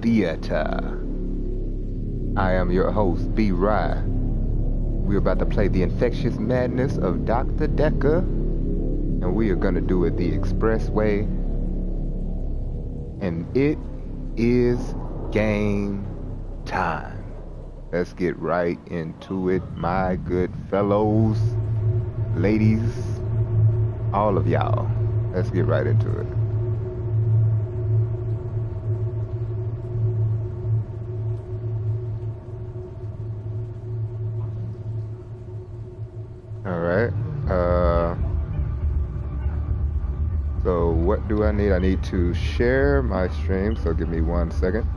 theater. I am your host, B-Rhy. We're about to play the infectious madness of Dr. Dekker, and we are going to do it the express way. And it is game time. Let's get right into it, my good fellows, ladies, all of y'all. Let's get right into it. All right. So what do I need? I need to share my stream, so give me 1 second.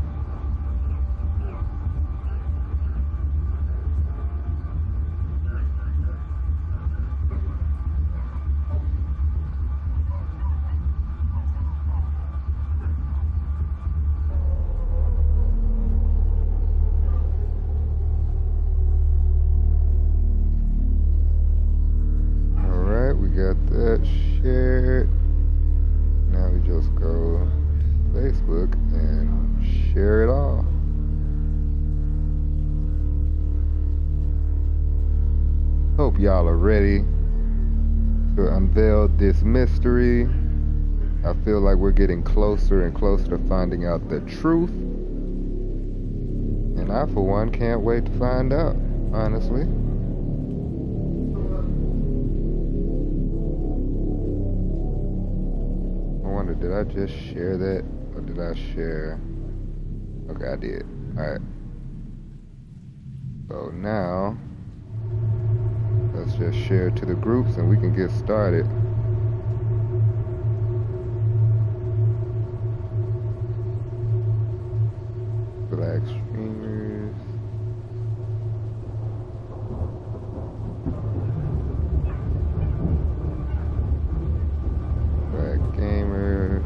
Got that shared. Now we just go to Facebook and share it all. Hope y'all are ready to unveil this mystery. I feel like we're getting closer and closer to finding out the truth. And I, for one, can't wait to find out, honestly. Did I just share that, or did I share? Okay, I did. Alright. So now, let's just share it to the groups and we can get started. Black streamers. Black gamers.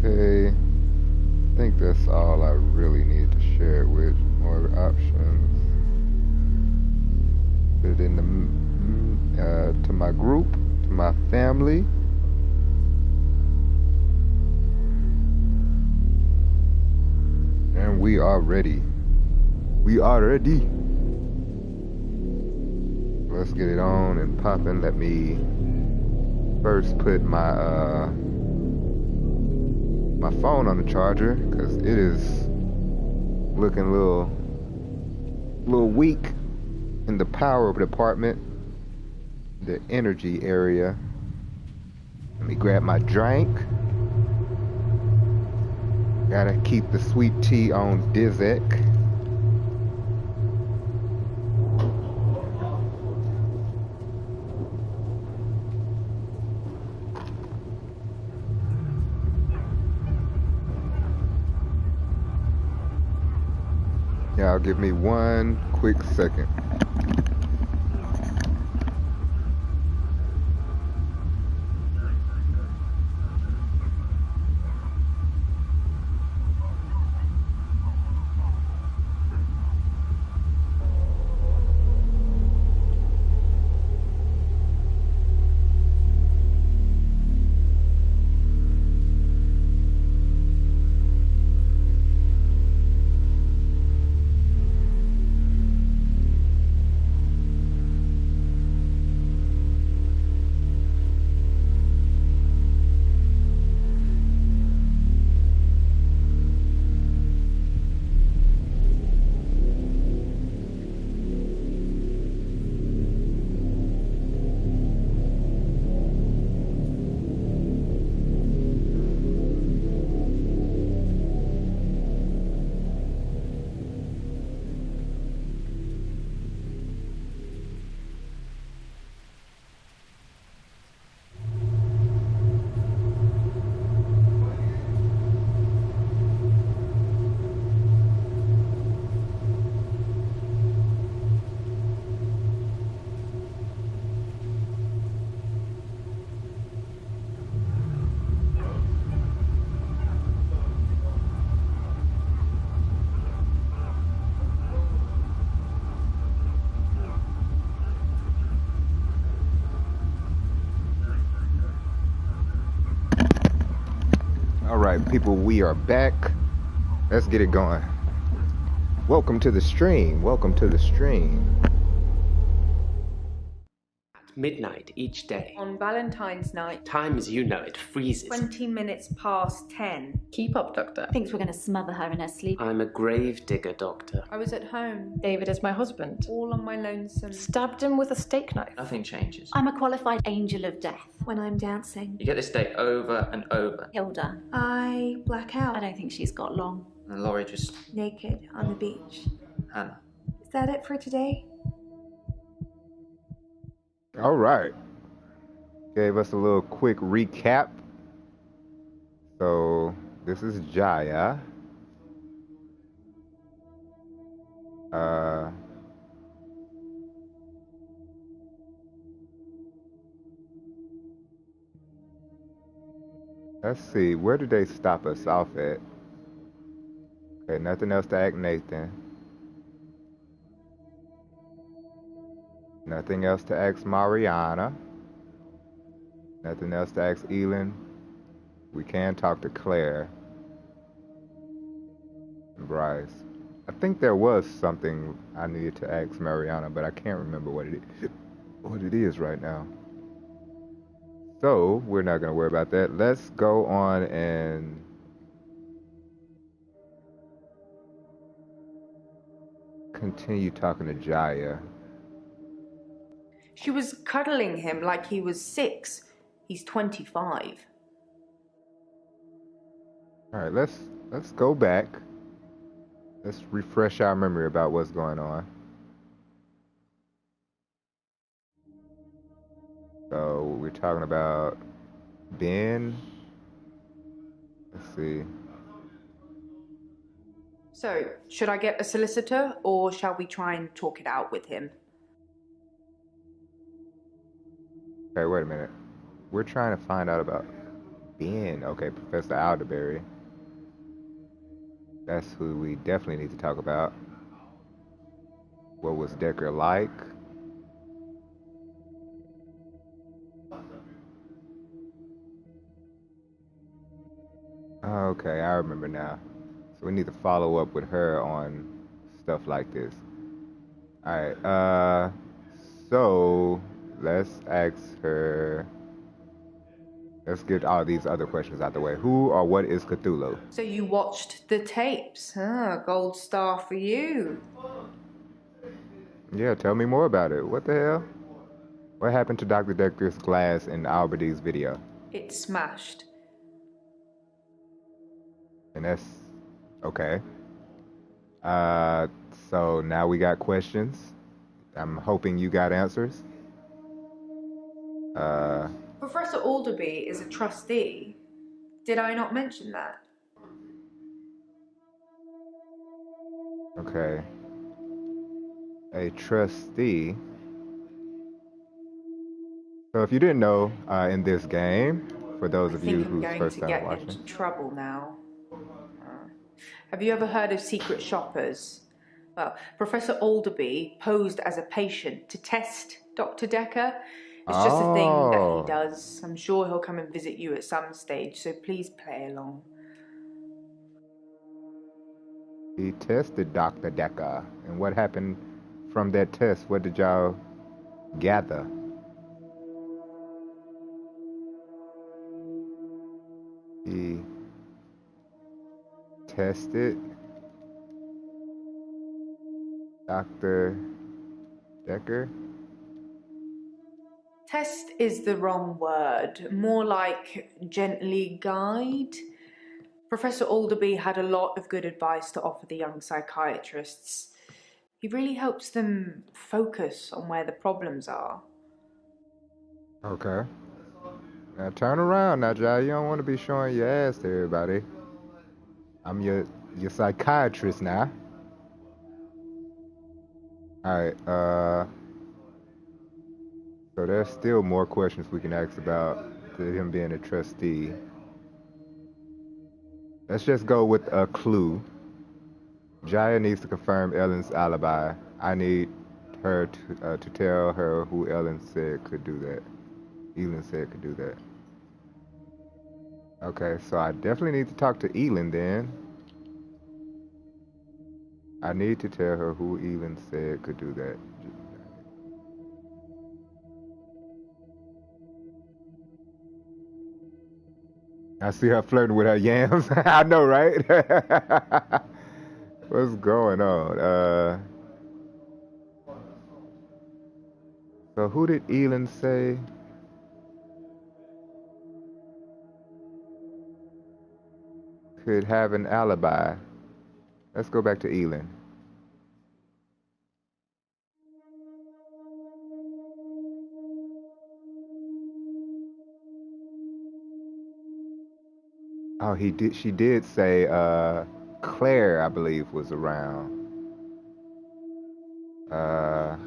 Okay, I think that's all I really need to share it with. More options. Put it in the to my group, to my family. And we are ready. We are ready. Let's get it on and popping. Let me first put my my phone on the charger, because it is looking a little weak in the power department, the energy area. Let me grab my drink. Gotta keep the sweet tea on Dizek. Y'all give me 1 quick second. Alright, people, we are back. Let's get it going. Welcome to the stream. Welcome to the stream. At midnight each day. On Valentine's night. Time as you know it freezes. 20 minutes past 10. Keep up, Doctor. Thinks we're going to smother her in her sleep. I'm a grave digger, Doctor. I was at home. David is my husband. All on my lonesome. Stabbed him with a steak knife. Nothing changes. I'm a qualified angel of death when I'm dancing. You get this day over and over. Hilda. I black out. I don't think she's got long. And Laurie just... Naked on the beach. Hannah. Is that it for today? All right. Gave us a little quick recap. So this is Jaya. Let's see, where did they stop us off at? Okay, nothing else to ask Nathan. Nothing else to ask Mariana. Nothing else to ask Elin. We can talk to Claire and Bryce. I think there was something I needed to ask Mariana, but I can't remember what it is right now. So we're not gonna worry about that. Let's go on and continue talking to Jaya. She was cuddling him like he was 6. He's 25. All right, let's go back. Let's refresh our memory about what's going on. So we're talking about Ben. Let's see. So, should I get a solicitor or shall we try and talk it out with him? Okay, wait a minute. We're trying to find out about Ben. Okay, Professor Alderberry. That's who we definitely need to talk about. What was Dekker like? Okay, I remember now. So we need to follow up with her on stuff like this. Alright, so let's ask her. Let's get all these other questions out the way. Who or what is Cthulhu? So you watched the tapes. Gold star for you. Yeah, tell me more about it. What the hell? What happened to Dr. Dekker's glass in Alberty's video? It smashed. And that's okay. So now we got questions. I'm hoping you got answers. Professor Alderby is a trustee. Did I not mention that? Okay. A trustee. So if you didn't know, in this game, for those of you who's first time watching. I think I'm going to get into trouble now. Have you ever heard of secret shoppers? Well, Professor Alderby posed as a patient to test Dr. Dekker. It's just a thing that he does. I'm sure he'll come and visit you at some stage, so please play along. He tested Dr. Dekker. And what happened from that test? What did y'all gather? He tested Dr. Dekker? Test is the wrong word. More like gently guide. Professor Alderby had a lot of good advice to offer the young psychiatrists. He really helps them focus on where the problems are. Okay. Now turn around now, Jai. You don't want to be showing your ass to everybody. I'm your psychiatrist now. Alright, so there's still more questions we can ask about him being a trustee. Let's just go with a clue. Jaya needs to confirm Ellen's alibi. I need her to tell her who Ellen said could do that. Elin said could do that. Okay, so I definitely need to talk to Elin then. I need to tell her who Elin said could do that. I see her flirting with her yams. I know, right? What's going on? So who did Elin say could have an alibi? Let's go back to Elin. Oh, he did. She did say Claire, I believe, was around. Uh,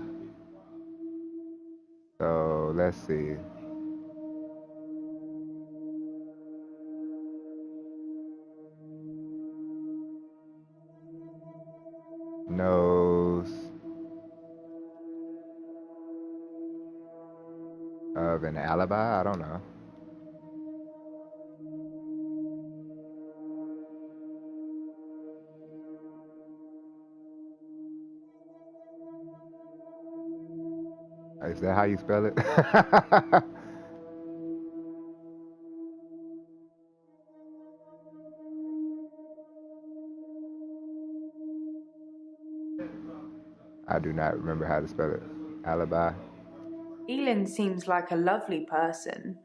so let's see. Knows of an alibi? I don't know. Is that how you spell it? I do not remember how to spell it. Alibi. Elin seems like a lovely person.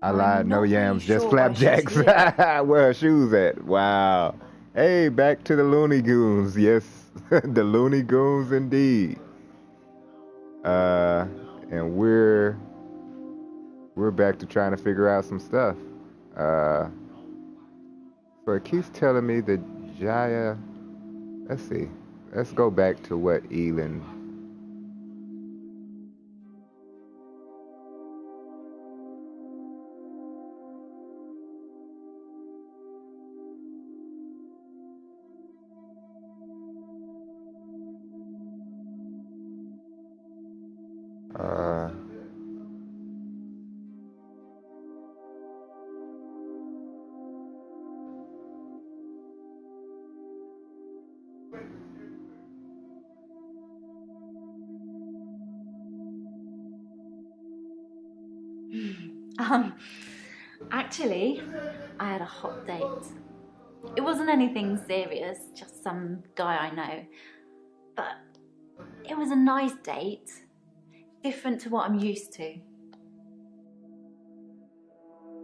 I I'm lied. No not really yams, just sure why she's flapjacks. here. Where are shoes at? Wow. Hey, back to the Looney Goons. Yes, the Looney Goons indeed. And we're back to trying to figure out some stuff. Uh, so it keeps telling me that Jaya. Let's see. Let's go back to what Elin. Uh, Um, actually, I had a hot date. It wasn't anything serious, just some guy I know. But it was a nice date, different to what I'm used to.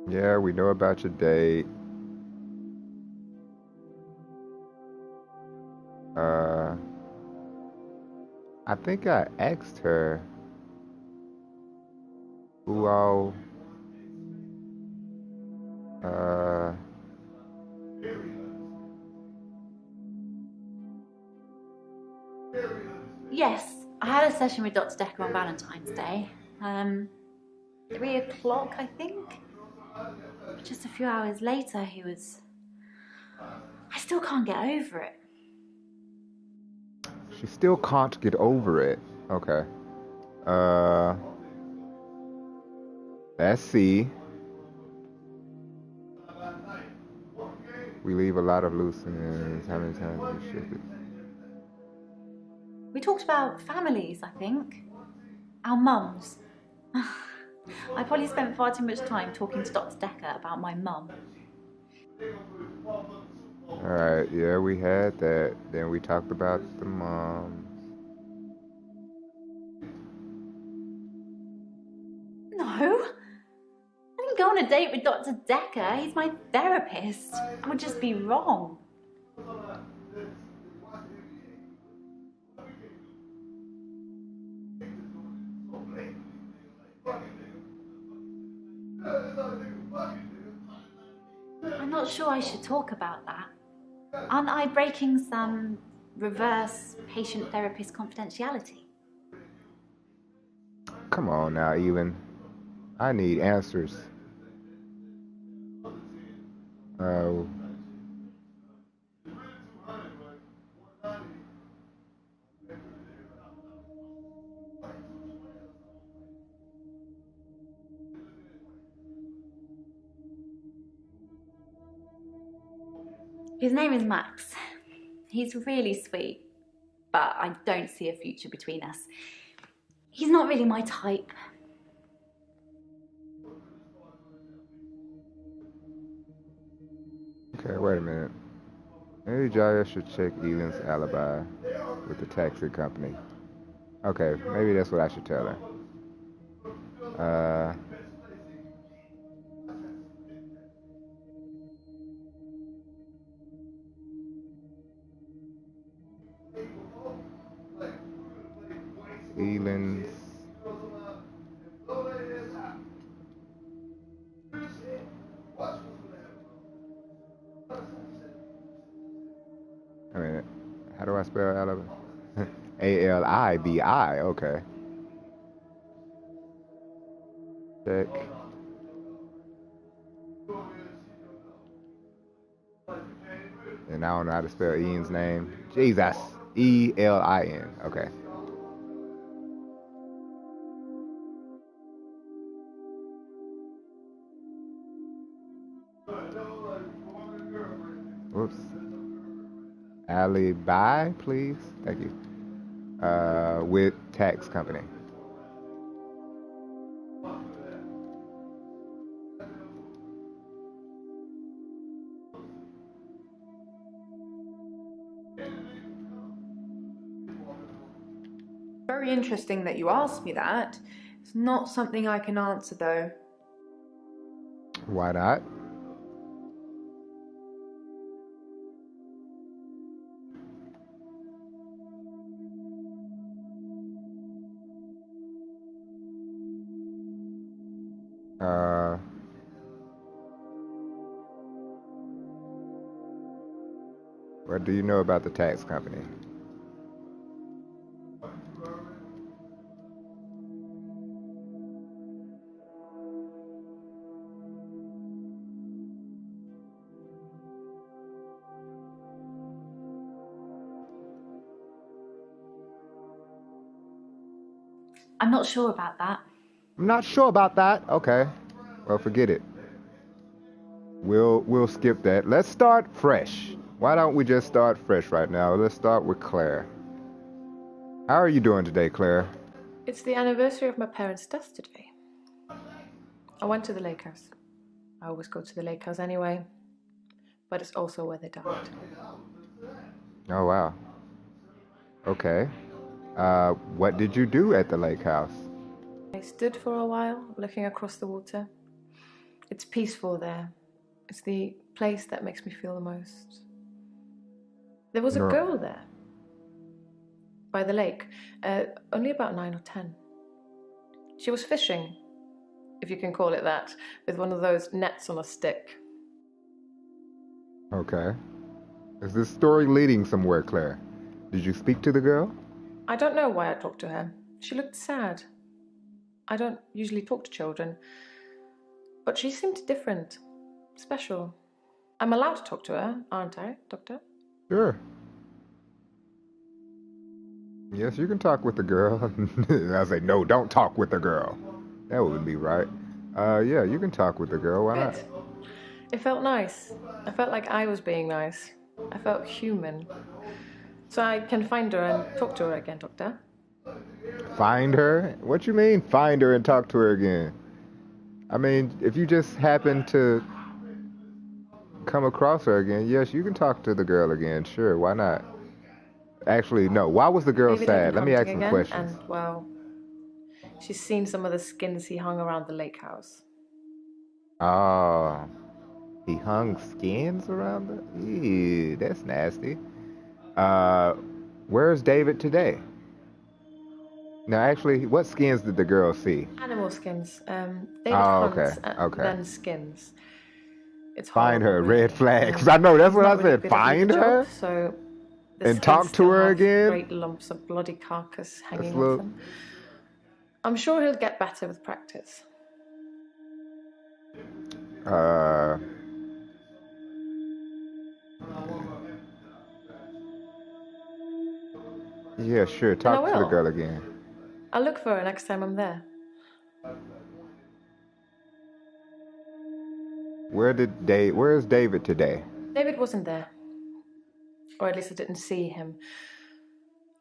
yeah, we know about your date. Uh, I think I asked her who all. Uh, Yes, I had a session with Dr. Dekker on Valentine's Day. 3 o'clock, I think. Just a few hours later, he was... I still can't get over it. she still can't get over it. Okay. Uh, let's see. We leave a lot of loose ends. How many times have we shifted? We talked about families, I think. Our mums. I probably spent far too much time talking to Dr. Dekker about my mum. Alright, yeah, we had that. Then we talked about the moms. No, I didn't go on a date with Dr. Dekker. He's my therapist. That would just be wrong. I'm not sure I should talk about that. Aren't I breaking some reverse patient-therapist confidentiality? Come on now, Elin. I need answers. Uh, His name is Max. He's really sweet, but I don't see a future between us. He's not really my type. Okay, wait a minute. Maybe Jaya should check Elan's alibi with the taxi company. Okay, maybe that's what I should tell her. Elan's. I mean, how do I spell alibi? Alibi. Okay. Check. And I don't know how to spell Ian's name. Jesus. Elin. Okay. Whoops. Alibi, please. Thank you. With tax company. Very interesting that you asked me that. It's not something I can answer, though. Why not? What do you know about the tax company? I'm not sure about that. I'm not sure about that. Okay. Well, forget it. We'll skip that. Let's start fresh. Why don't we just start fresh right now? Let's start with Claire. How are you doing today, Claire? It's the anniversary of my parents' death today. I went to the lake house. I always go to the lake house anyway, but it's also where they died. Oh, wow. Okay. What did you do at the lake house? I stood for a while, looking across the water. It's peaceful there. It's the place that makes me feel the most. There was a girl there, by the lake, only about 9 or 10. She was fishing, if you can call it that, with one of those nets on a stick. Okay. Is this story leading somewhere, Claire? Did you speak to the girl? I don't know why I talked to her. She looked sad. I don't usually talk to children, but she seemed different, special. I'm allowed to talk to her, aren't I, Doctor? Sure. Yes, you can talk with the girl. I say, no, don't talk with the girl. That wouldn't be right. Yeah, you can talk with the girl. Why not? Good. It felt nice. I felt like I was being nice. I felt human. So I can find her and talk to her again, Doctor. Find her? What you mean, find her and talk to her again? I mean, if you just happen to come across her again, yes, you can talk to the girl again. Sure, why not? Actually, no. Why was the girl Maybe sad? Let me ask hunting some again, questions. and, well, she's seen some of the skins he hung around the lake house. Oh, he hung skins around the... Ew, that's nasty. Where's David today? Now, actually, what skins did the girl see? Animal skins. David Oh, hunts okay, and okay. then skins. It's Find her, horrible, really. red flags. I know, that's He's what not I really said. good at Find either her? job, so the And skins talk to still her have again? great lumps of bloody carcass hanging Let's look. off them. I'm sure he'll get better with practice. Yeah, sure. Talk to the will. girl again. I'll look for her next time I'm there. Where is David today? David wasn't there. Or at least I didn't see him.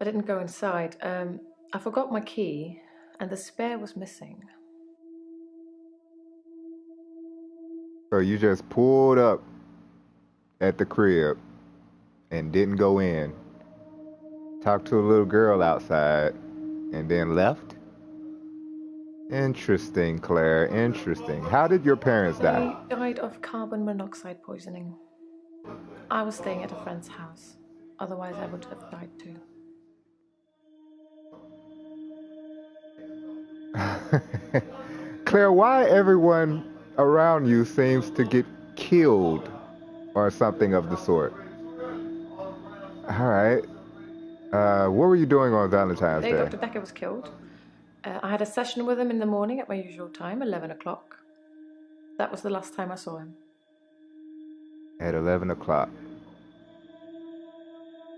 I didn't go inside. I forgot my key, and the spare was missing. So you just pulled up at the crib and didn't go in, talked to a little girl outside, and then left? Interesting, Claire. Interesting. How did your parents die? They died of carbon monoxide poisoning. I was staying at a friend's house. Otherwise, I would have died too. Claire, why everyone around you seems to get killed or something of the sort? All right. What were you doing on Valentine's The day Day? Dr. Dekker was killed, I had a session with him in the morning at my usual time, 11 o'clock. That was the last time I saw him. At 11 o'clock.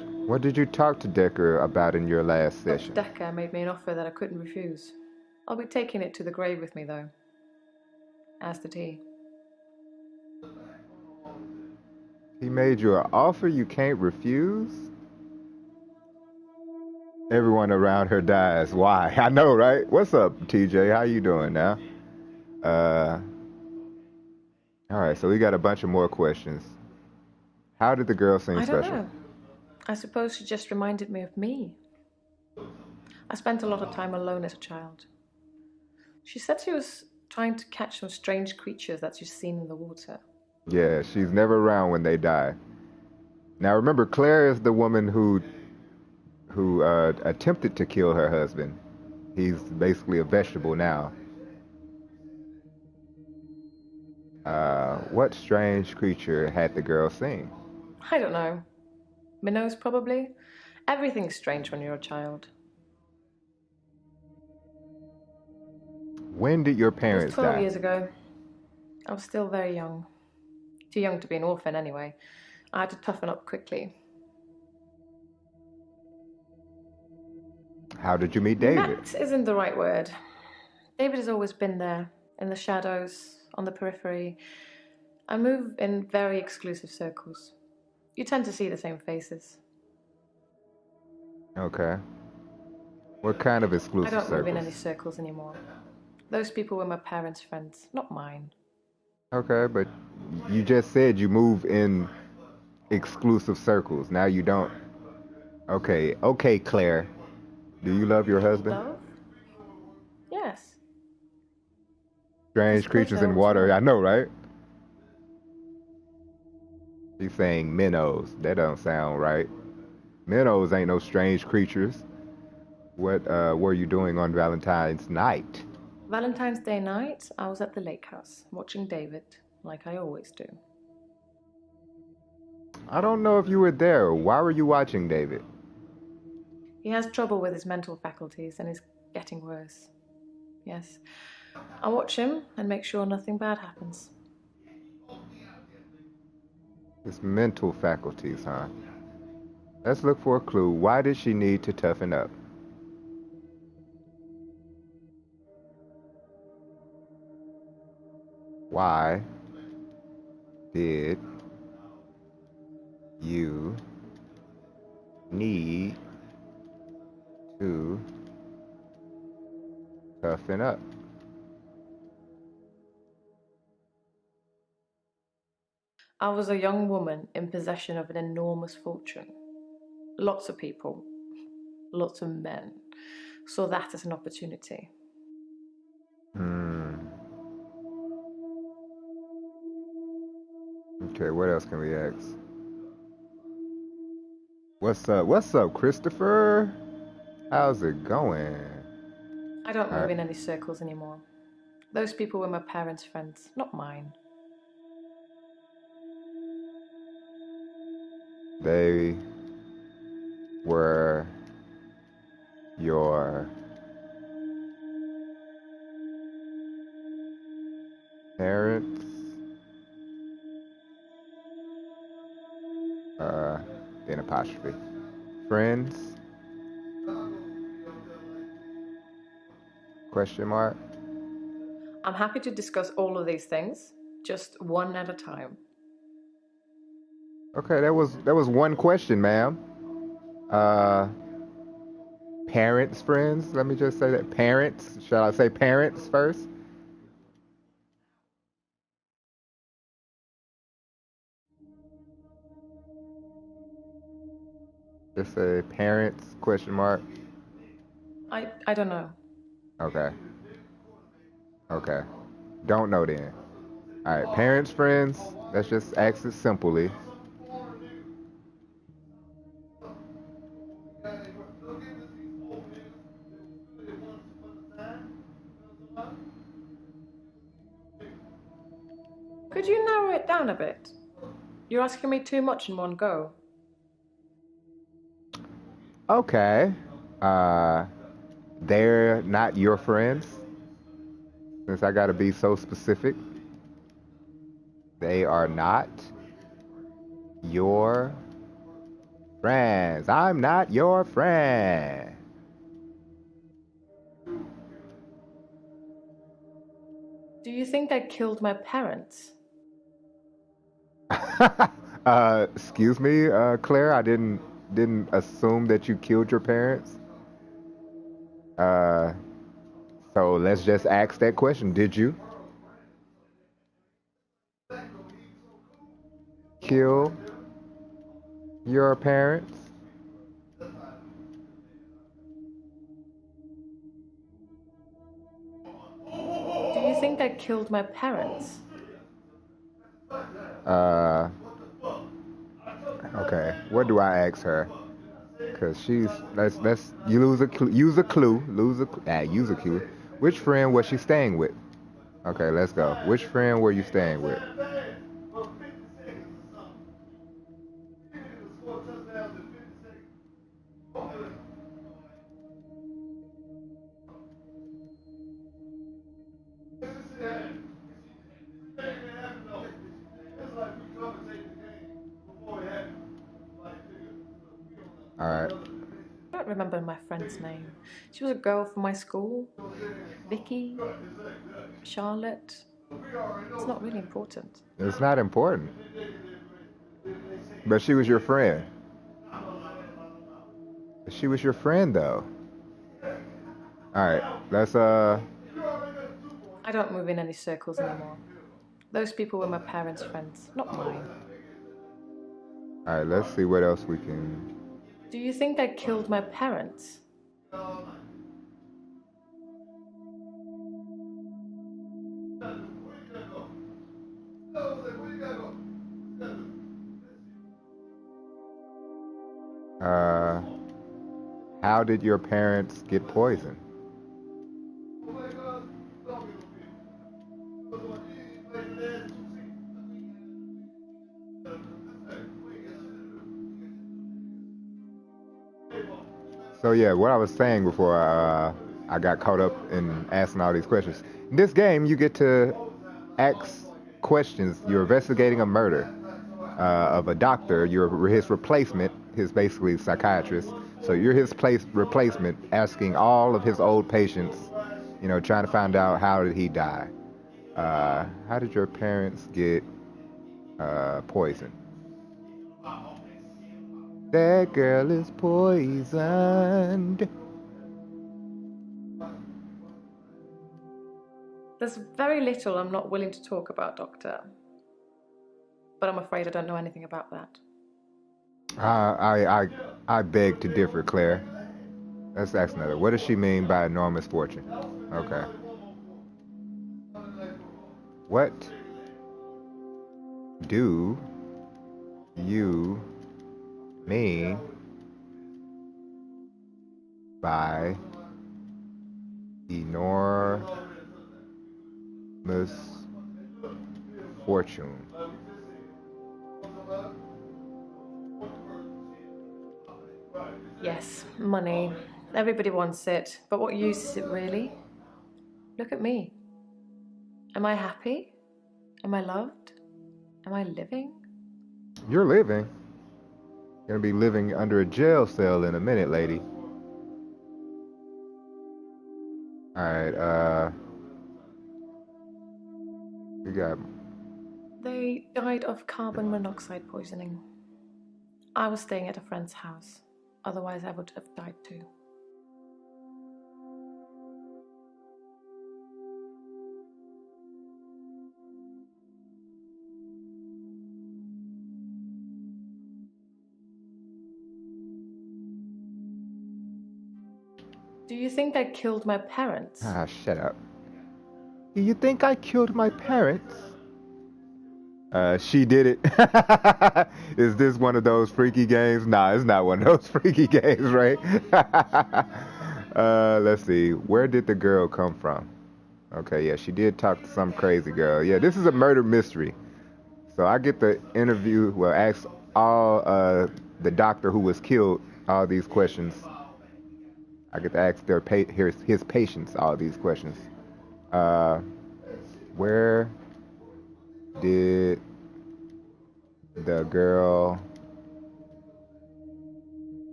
What did you talk to Dekker about in your last session? Dr. Dekker made me an offer that I couldn't refuse. I'll be taking it to the grave with me, though. As did he. He made you an offer you can't refuse? Everyone around her dies. Why? I know, right? What's up, TJ? How you doing now? All right, so we got a bunch of more questions. How did the girl seem I don't special? know. I suppose she just reminded me of me. I spent a lot of time alone as a child. She said she was trying to catch some strange creatures that she's seen in the water. Yeah, she's never around when they die. Now remember, Claire is the woman who attempted to kill her husband. He's basically a vegetable now. What strange creature had the girl seen? I don't know. Minnows, probably. Everything's strange when you're a child. When did your It was parents 12 die? years ago. I was still very young. Too young to be an orphan, anyway. I had to toughen up quickly. How did you meet David? Met isn't the right word. David has always been there, in the shadows, on the periphery. I move in very exclusive circles. You tend to see the same faces. Okay. What kind of I exclusive don't circles? move in any circles anymore. Those people were my parents' friends, not mine. Okay, but you just said you move in exclusive circles. Now you don't. Okay, Claire. Do you love your husband? Love? Yes. Strange Of course creatures I in always water. will. I know, right? She's saying minnows. That don't sound right. Minnows ain't no strange creatures. What were you doing on Valentine's night? Valentine's Day night, I was at the lake house, watching David, like I always do. I don't know if you were there. Why were you watching David? He has trouble with his mental faculties and is getting worse. Yes. I watch him and make sure nothing bad happens. His mental faculties, huh? Let's look for a clue. Why did she need to toughen up? Why did you need to toughen up? I was a young woman in possession of an enormous fortune. Lots of people, lots of men, saw that as an opportunity. Okay, what else can we ask? What's up? What's up, Christopher? How's it going? I don't move Alright. in any circles anymore. Those people were my parents' friends, not mine. They were your parents? Then apostrophe. Friends? Question mark? I'm happy to discuss all of these things, just one at a time. Okay, that was one question, ma'am. Uh, parents, friends. Let me just say that parents. Shall I say parents first? Just say parents question mark. I don't know. Okay. Okay. Don't know then. All right, parents, friends. Let's just ask it simply. Could you narrow it down a bit? You're asking me too much in one go. Okay. Uh, they're not your friends. Since I gotta be so specific, they are not your friends. I'm not your friend. Do you think I killed my parents? Excuse me, Claire. I didn't assume that you killed your parents. Uh, so let's just ask that question. Did you kill your parents? Do you think I killed my parents? Uh, okay. What do I ask her? Cause she's let's you use a clue, use a clue. Which friend was she staying with? Okay, let's go. Which friend were you staying with? All right. I don't remember my friend's name. She was a girl from my school. Vicky, Charlotte. It's not really important. It's not important. But she was your friend. She was your friend though. All right. Let's I don't move in any circles anymore. Those people were my parents' friends, not mine. all right, let's see what else we can. Do you think I killed my parents? Uh how did your parents get poisoned? So yeah, what I was saying before I got caught up in asking all these questions. In this game, you get to ask questions. You're investigating a murder of a doctor. You're his replacement, his basically psychiatrist. So you're his replacement, asking all of his old patients, trying to find out how did he die. How did your parents get poisoned? That girl is poisoned. There's very little I'm not willing to talk about, Doctor. But I'm afraid I don't know anything about that. I beg to differ, Claire. Let's ask another. What does she mean by enormous fortune? Okay. What do you mean by enormous fortune? Yes, money. Everybody wants it. But what use is it really? Look at me. Am I happy? Am I loved? Am I living? You're living. You're gonna be living under a jail cell in a minute, lady. Alright, we got. They died of carbon monoxide poisoning. I was staying at a friend's house. Otherwise, I would have died too. Do you think I killed my parents? Ah, shut up. Do you think I killed my parents? She did it. Is this one of those freaky games? Nah, it's not one of those freaky games, right? Let's see. Where did the girl come from? Okay, yeah, she did talk to some crazy girl. Yeah, this is a murder mystery. So I get to interview, well, ask all the doctor who was killed all these questions. I get to ask his patients all these questions. Where did the girl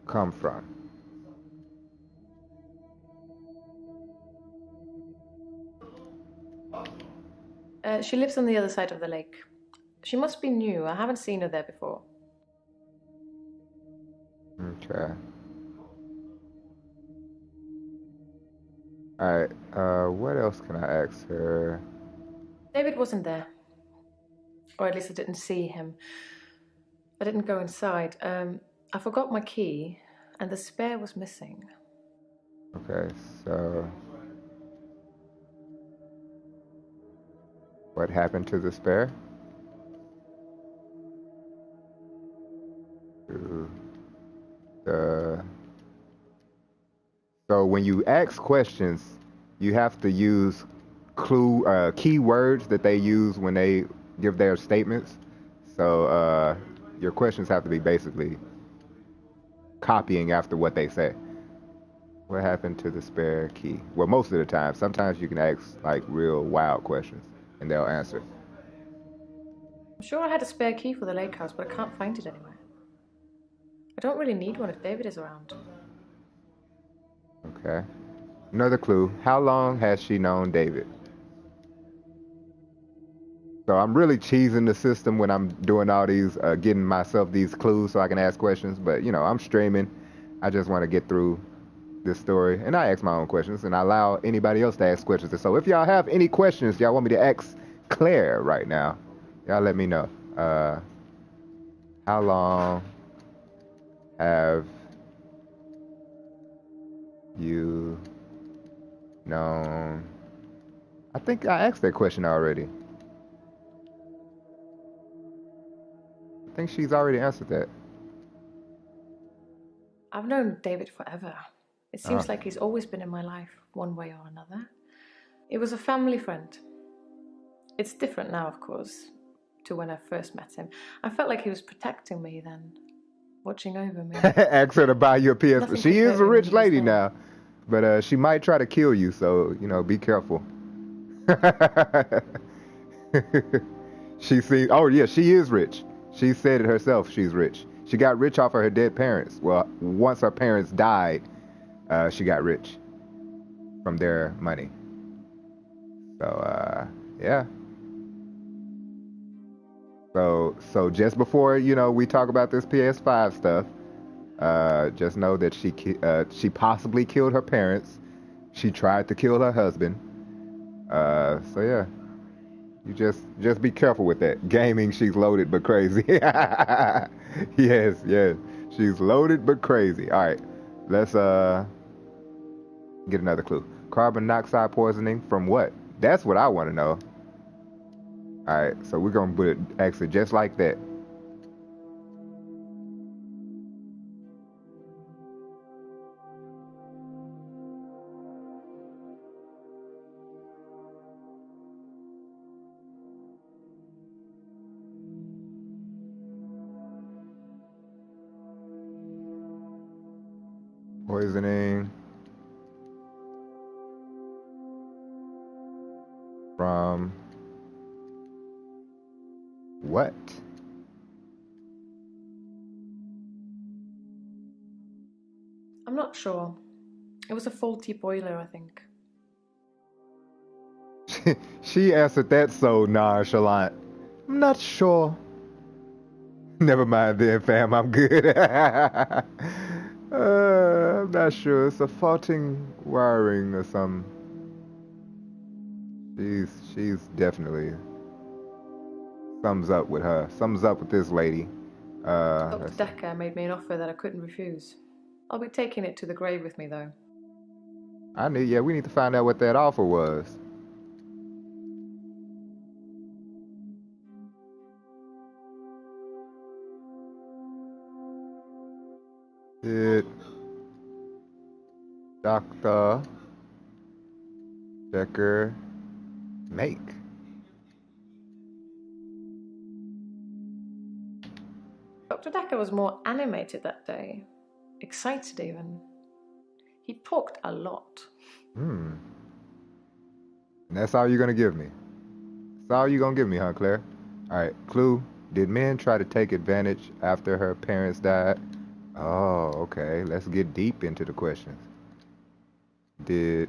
come from? She lives on the other side of the lake. She must be new. I haven't seen her there before. Okay. Alright, what else can I ask her? David wasn't there. Or at least I didn't see him. I didn't go inside. I forgot my key, and the spare was missing. Okay, so what happened to the spare? To So when you ask questions, you have to use keywords that they use when they give their statements. So your questions have to be basically copying after what they say. What happened to the spare key? Well, most of the time. Sometimes you can ask like real wild questions and they'll answer. I'm sure I had a spare key for the lake house, but I can't find it anywhere. I don't really need one if David is around. Okay. Another clue. How long has she known David? So I'm really cheesing the system when I'm doing all these, getting myself these clues so I can ask questions. But, you know, I'm streaming. I just want to get through this story. And I ask my own questions and I allow anybody else to ask questions. And so if y'all have any questions y'all want me to ask Claire right now, y'all let me know. How long have you known? I think I asked that question already. I think she's already answered that. I've known David forever. It seems like he's always been in my life, one way or another. It was a family friend. It's different now, of course, to when I first met him. I felt like he was protecting me then, watching over me. Ask her to buy you a PS. Nothing She could is hurt a me rich when he was lady there. now, but she might try to kill you, so, you know, be careful. She seems, oh yeah, she is rich. She said it herself, she's rich. She got rich off of her dead parents. Well, once her parents died, she got rich from their money. So, yeah. So just before, you know, we talk about this PS5 stuff, just know that she possibly killed her parents. She tried to kill her husband. So yeah. You just be careful with that. Gaming, she's loaded but crazy. Yes. She's loaded but crazy. All right. Let's get another clue. Carbon monoxide poisoning from what? That's what I want to know. All right. So we're going to put it actually just like that. Poisoning from what? I'm not sure. It was a faulty boiler, I think. She answered that so nonchalant. I'm not sure. Never mind then, fam. I'm good. I'm not sure. It's a faulting wiring or something. She's definitely thumbs up with her. Thumbs up with this lady. Dr. Dekker made me an offer that I couldn't refuse. I'll be taking it to the grave with me, though. Yeah, we need to find out what that offer was. Did Dr. Dekker make? Dr. Dekker was more animated that day. Excited, even. He talked a lot. And that's all you're gonna give me? That's all you're gonna give me, huh, Claire? Alright, clue. Did men try to take advantage after her parents died? Oh, okay. Let's get deep into the questions. Did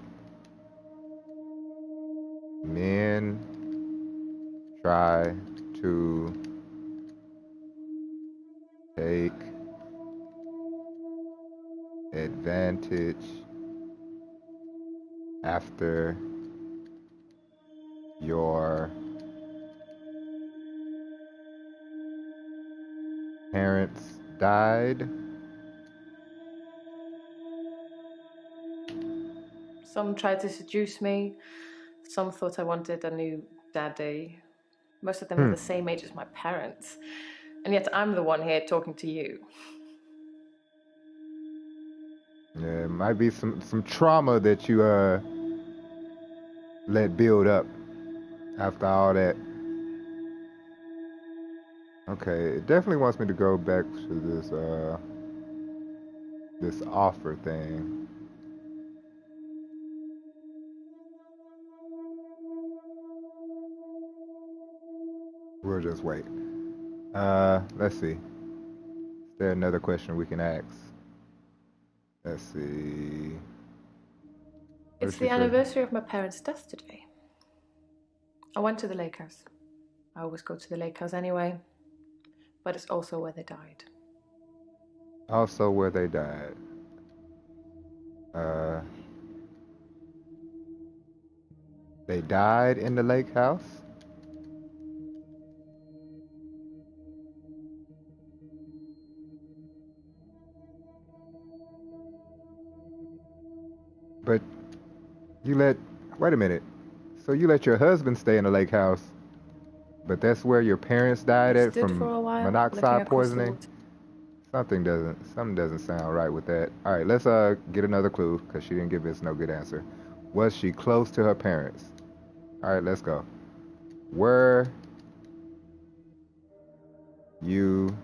men try to take advantage after your parents died? Some tried to seduce me. Some thought I wanted a new daddy. Most of them were the same age as my parents. And yet I'm the one here talking to you. Yeah, it might be some trauma that you let build up after all that. Okay, it definitely wants me to go back to this offer thing. We'll just wait. Let's see. Is there another question we can ask? Let's see. It's the anniversary of my parents' death today. I went to the lake house. I always go to the lake house anyway. But it's also where they died. Also where they died. They died in the lake house? But wait a minute. So you let your husband stay in the lake house, but that's where your parents died at from monoxide poisoning? Something doesn't sound right with that. All right, let's get another clue because she didn't give us no good answer. Was she close to her parents? All right, let's go. Were you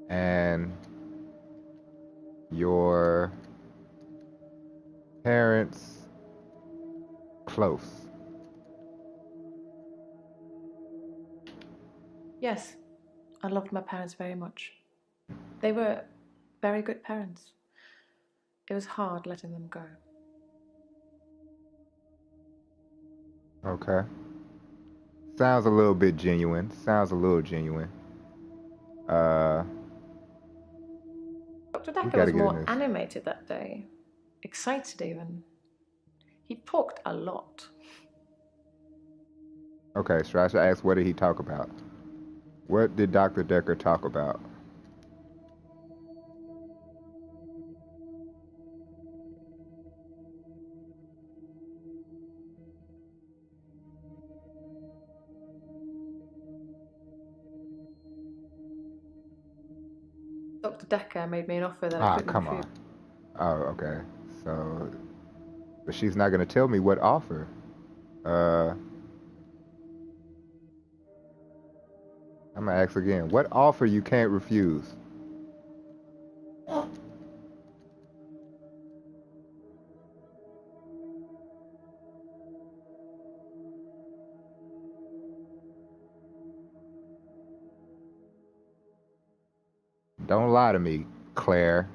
and your parents close? Yes, I loved my parents very much. They were very good parents. It was hard letting them go. Okay. Sounds a little bit genuine. Dr. Dekker was more animated that day. Excited, even. He talked a lot. Okay, so I should ask, what did he talk about? What did Dr. Dekker talk about? Dr. Dekker made me an offer that I couldn't refuse. Oh, okay. So, but she's not going to tell me what offer. I'm going to ask again. What offer you can't refuse? Don't lie to me, Claire.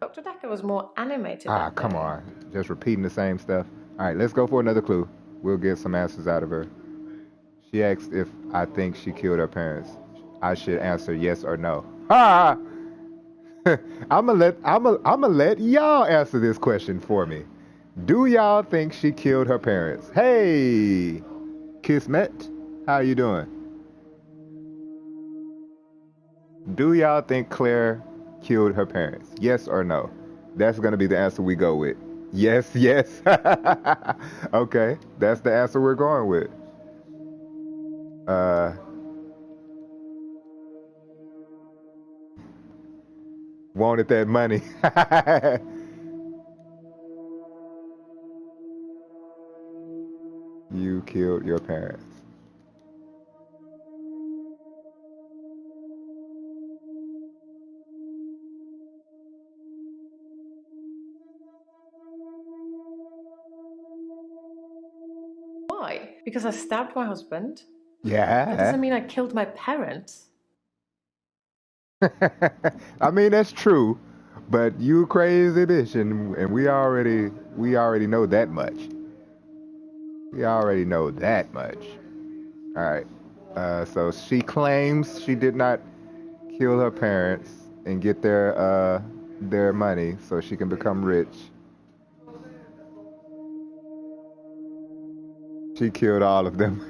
Dr. Dekker was more animated. Come on. Just repeating the same stuff. All right, let's go for another clue. We'll get some answers out of her. She asked if I think she killed her parents. I should answer yes or no. Ha! I'ma let y'all answer this question for me. Do y'all think she killed her parents? Hey, Kismet, how you doing? Do y'all think Claire killed her parents? Yes or no? That's gonna be the answer we go with. Yes, yes. Okay, that's the answer we're going with. Uh, Wanted that money. You killed your parents. Why? Because I stabbed my husband? That Yeah. doesn't mean I killed my parents. I mean that's true, but you a crazy bitch, and we already know that much. We already know that much. All right. So she claims she did not kill her parents and get their money so she can become rich. She killed all of them.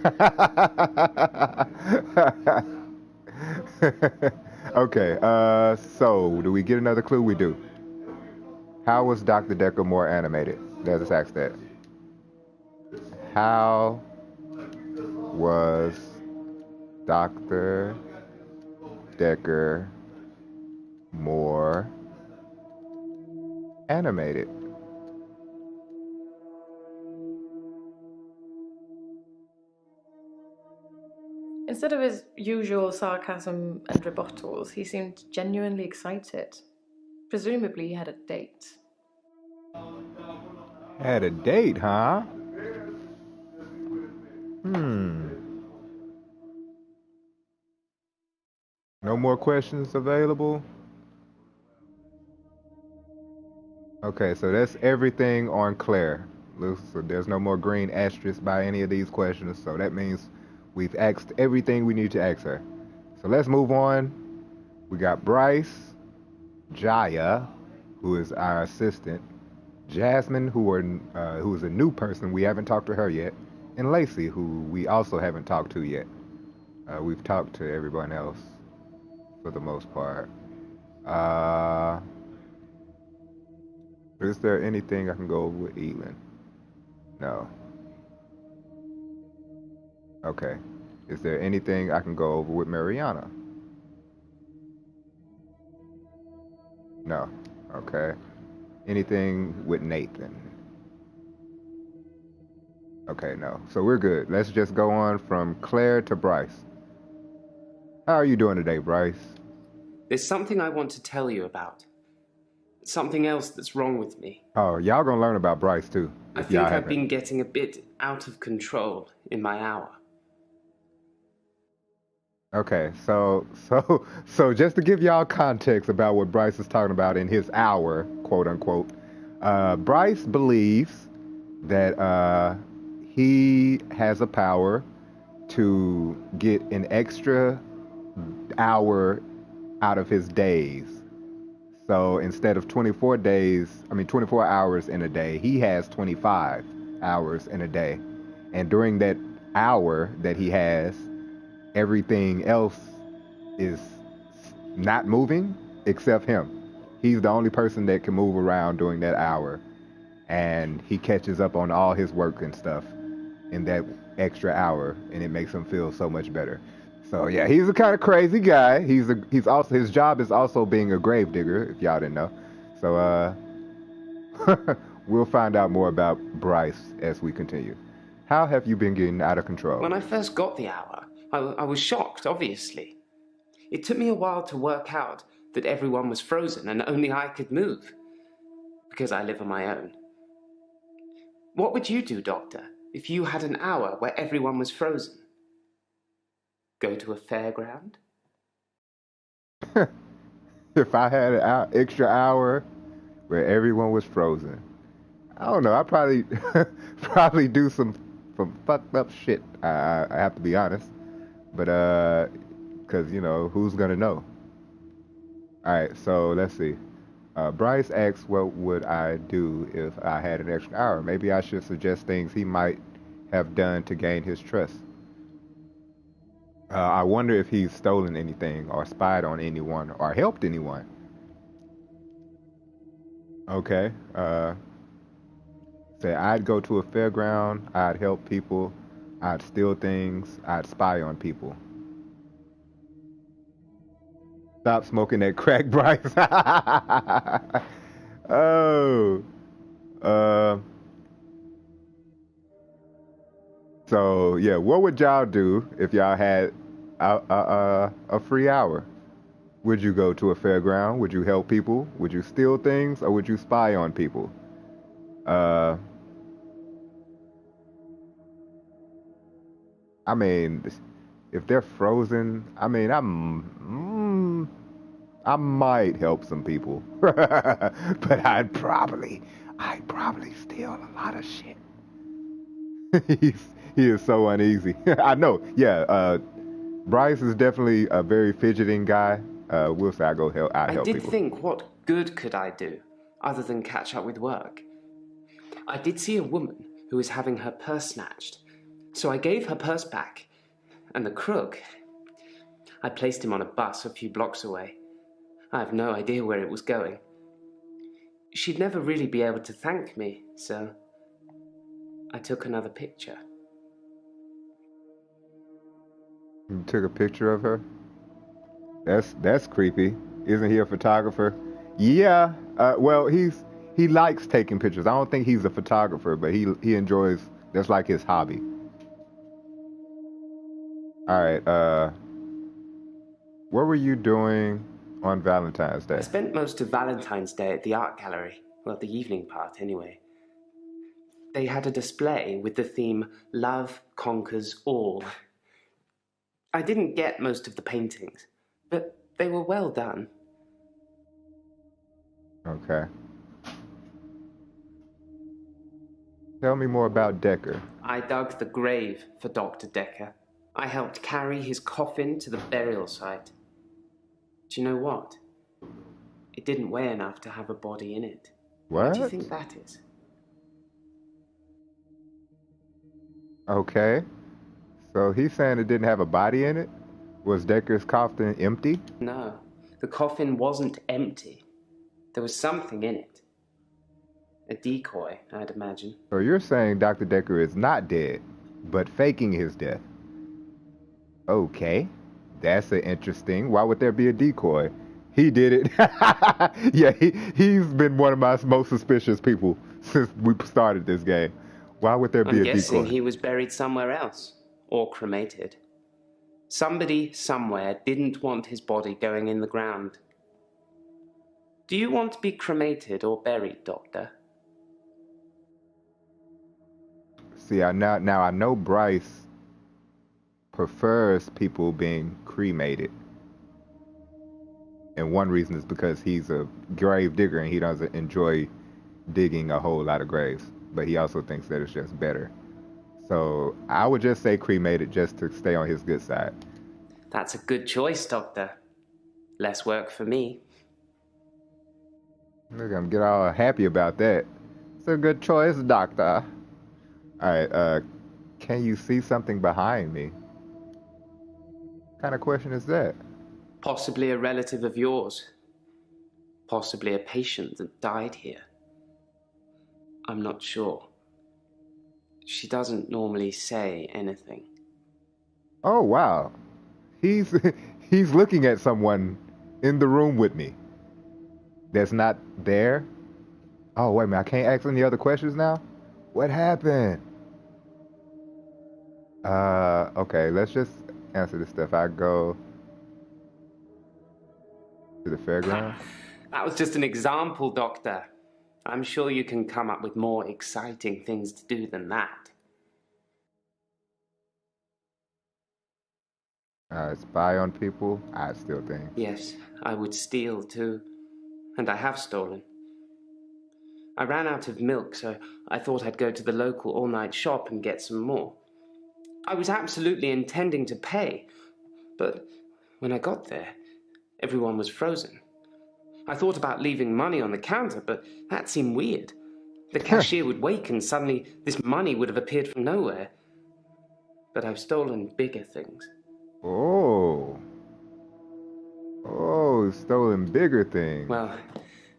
Okay. So do we get another clue? We do. How was Dr. Dekker more animated? Let's just ask that. How was Dr. Dekker more animated? Instead of his usual sarcasm and rebuttals, he seemed genuinely excited. Presumably, he had a date. Had a date, huh? Hmm. No more questions available? Okay, so that's everything on Claire. So there's no more green asterisks by any of these questions, so that means we've asked everything we need to ask her. So let's move on. We got Bryce, Jaya, who is our assistant, Jasmine, who is a new person, we haven't talked to her yet, and Lacey, who we also haven't talked to yet. We've talked to everyone else for the most part. Uh, is there anything I can go over with Elin? No. Okay. Is there anything I can go over with Mariana? No. Okay. Anything with Nathan? Okay, no. So we're good. Let's just go on from Claire to Bryce. How are you doing today, Bryce? There's something I want to tell you about. Something else that's wrong with me. Oh, y'all gonna learn about Bryce too, I if think y'all I've haven't. been getting a bit out of control in my hour. Okay, so just to give y'all context about what Bryce is talking about in his hour, quote unquote, Bryce believes that he has a power to get an extra hour out of his days. So instead of 24 hours in a day, he has 25 hours in a day. And during that hour that he has, everything else is not moving except him. He's the only person that can move around during that hour. And he catches up on all his work and stuff in that extra hour, and it makes him feel so much better. So yeah, he's a kind of crazy guy. He's also, his job is also being a grave digger, if y'all didn't know. So we'll find out more about Bryce as we continue. How have you been getting out of control? When I first got the hour, I was shocked, obviously. It took me a while to work out that everyone was frozen and only I could move, because I live on my own. What would you do, Doctor, if you had an hour where everyone was frozen? Go to a fairground? If I had an extra hour where everyone was frozen, I don't know. I'd probably probably do some fucked up shit. I have to be honest, but Because, who's going to know? All right, so let's see. Bryce asks, what would I do if I had an extra hour? Maybe I should suggest things he might have done to gain his trust. I wonder if he's stolen anything or spied on anyone or helped anyone. Okay. Say I'd go to a fairground, I'd help people, I'd steal things, I'd spy on people. Stop smoking that crack, Bryce. Oh. Uh, so yeah, what would y'all do if y'all had a free hour? Would you go to a fairground? Would you help people? Would you steal things, or would you spy on people? Uh, I mean, if they're frozen, I mean, I might help some people, but I'd probably steal a lot of shit. He is so uneasy. I know. Yeah. Bryce is definitely a very fidgeting guy. We'll say I'd help I did people. think, what good could I do other than catch up with work? I did see a woman who was having her purse snatched, so I gave her purse back, and the crook, I placed him on a bus a few blocks away. I have no idea where it was going. She'd never really be able to thank me, so I took another picture. You took a picture of her? That's creepy. Isn't he a photographer? Yeah. Well, he likes taking pictures. I don't think he's a photographer, but he enjoys. That's like his hobby. All right. What were you doing on Valentine's Day? I spent most of Valentine's Day at the art gallery. Well, the evening part, anyway. They had a display with the theme Love Conquers All. I didn't get most of the paintings, but they were well done. Okay. Tell me more about Dekker. I dug the grave for Dr. Dekker. I helped carry his coffin to the burial site. Do you know what? It didn't weigh enough to have a body in it. What? Why do you think that is? Okay. So he's saying it didn't have a body in it? Was Dekker's coffin empty? No, the coffin wasn't empty. There was something in it. A decoy, I'd imagine. So you're saying Dr. Dekker is not dead, but faking his death. Okay. That's interesting. Why would there be a decoy? He did it. Yeah, he's been one of my most suspicious people since we started this game. Why would there be a decoy? I'm guessing he was buried somewhere else. Or cremated. Somebody, somewhere, didn't want his body going in the ground. Do you want to be cremated or buried, Doctor? See, now I know Bryce prefers people being cremated. And one reason is because he's a grave digger and he doesn't enjoy digging a whole lot of graves. But he also thinks that it's just better. So I would just say cremated just to stay on his good side. That's a good choice, Doctor. Less work for me. Look, I'm getting all happy about that. It's a good choice, Doctor. All right, can you see something behind me? What kind of question is that? Possibly a relative of yours. Possibly a patient that died here. I'm not sure. She doesn't normally say anything. Oh, wow. He's he's looking at someone in the room with me that's not there. Oh, wait a minute. I can't ask any other questions now? What happened? Okay, let's just answer this stuff. I go to the fairground. That was just an example, Doctor. I'm sure you can come up with more exciting things to do than that. Spy on people? I steal things. Yes, I would steal too. And I have stolen. I ran out of milk, so I thought I'd go to the local all-night shop and get some more. I was absolutely intending to pay, but When I got there, everyone was frozen. I thought about leaving money on the counter, but that seemed weird. The cashier would wake and suddenly this money would have appeared from nowhere. But I've stolen bigger things. Oh. Oh, stolen bigger things. Well,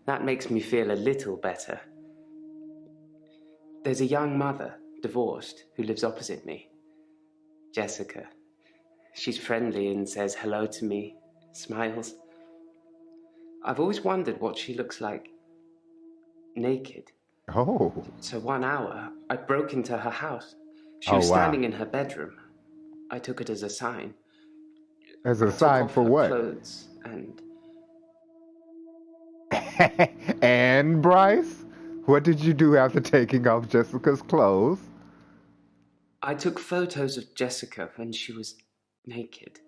that makes me feel a little better. There's a young mother, divorced, who lives opposite me. Jessica. She's friendly and says hello to me, smiles. I've always wondered what she looks like naked. Oh. So 1 hour, I broke into her house. She Oh, was wow. standing in her bedroom. I took it as a sign. As a I took sign off for her what? clothes and And Bryce, what did you do after taking off Jessica's clothes? I took photos of Jessica when she was naked.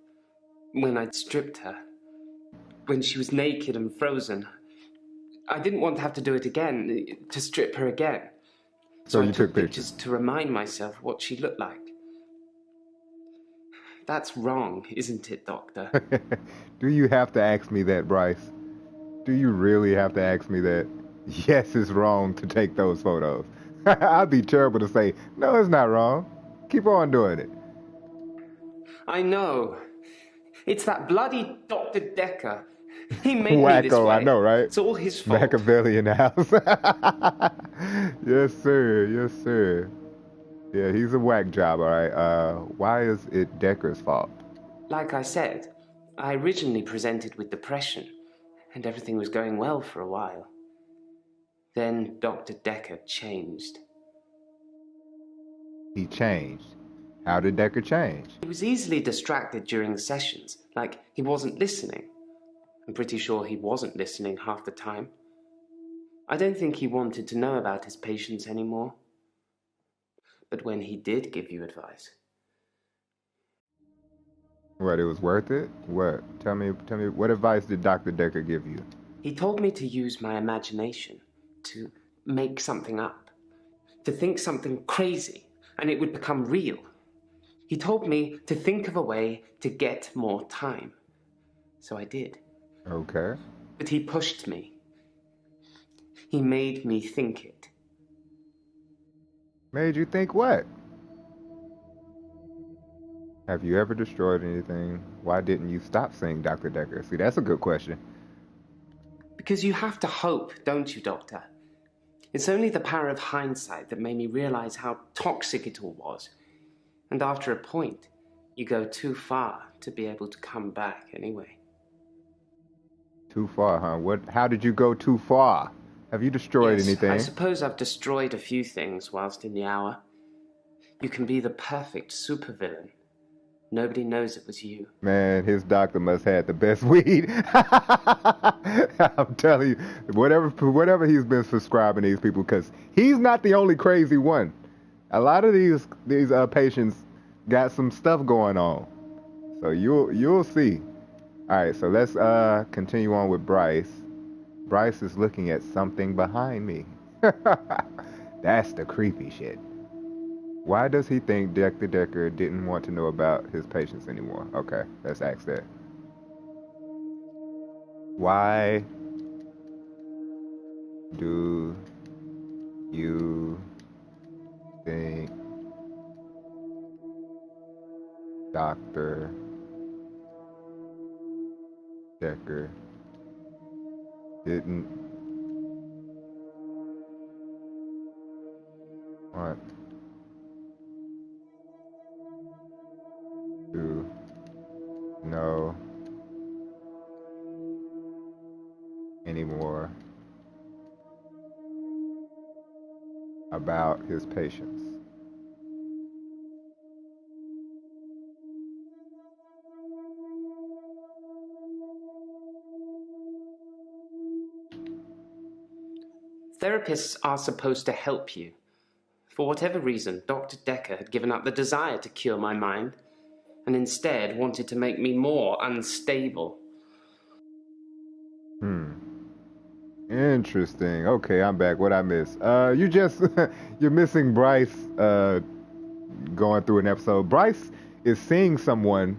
When I'd stripped her. When she was naked and frozen. I didn't want to have to do it again, to strip her again. So I you took took pictures to remind myself what she looked like. That's wrong, isn't it, Doctor? Do you have to ask me that, Bryce? Do you really have to ask me that? Yes, it's wrong to take those photos. I'd be terrible to say, no, it's not wrong. Keep on doing it. I know. It's that bloody Dr. Dekker. He made me this Wacko, way. I know, right? It's all his fault. Machiavelli in the house. Yes, sir. Yes, sir. Yeah, he's a whack job, all right. Why is it Dekker's fault? Like I said, I originally presented with depression, and everything was going well for a while. Then Dr. Dekker changed. He changed. How did Dekker change? He was easily distracted during sessions, like he wasn't listening. I'm pretty sure he wasn't listening half the time. I don't think he wanted to know about his patients anymore. But when he did give you advice... What, it was worth it? What? Tell me, what advice did Dr. Dekker give you? He told me to use my imagination, to make something up, to think something crazy, and it would become real. He told me to think of a way to get more time. So I did. Okay. But he pushed me. He made me think it. Made you think what? Have you ever destroyed anything? Why didn't you stop seeing Dr. Dekker? See, that's a good question. Because you have to hope, don't you, Doctor? It's only the power of hindsight that made me realize how toxic it all was. And after a point, you go too far to be able to come back anyway. Too far, huh? How did you go too far? Have you destroyed anything? I suppose I've destroyed a few things whilst in the hour. You can be the perfect supervillain. Nobody knows it was you. Man, his doctor must have had the best weed. I'm telling you, whatever he's been prescribing these people, because he's not the only crazy one. A lot of these patients got some stuff going on. So you'll see. All right, so let's continue on with Bryce. Bryce is looking at something behind me. That's the creepy shit. Why does he think Dr. Dekker didn't want to know about his patients anymore? Okay, let's ask that. Why do you think Dr. Dekker didn't want to know anymore about his patients? Therapists are supposed to help you. For whatever reason, Dr. Dekker had given up the desire to cure my mind, and instead wanted to make me more unstable. Interesting. Okay, I'm back. What I miss? You're missing Bryce going through an episode. Bryce is seeing someone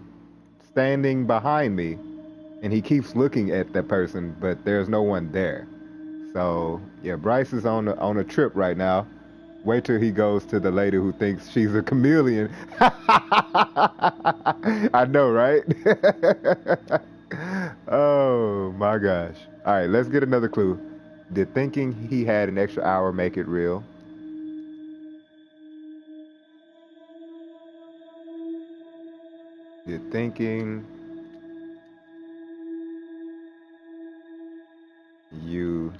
standing behind me, and he keeps looking at that person, but there's no one there. So yeah, Bryce is on a trip right now. Wait till he goes to the lady who thinks she's a chameleon. I know, right? Oh my gosh. All right, let's get another clue. Did thinking he had an extra hour make it real? Did thinking you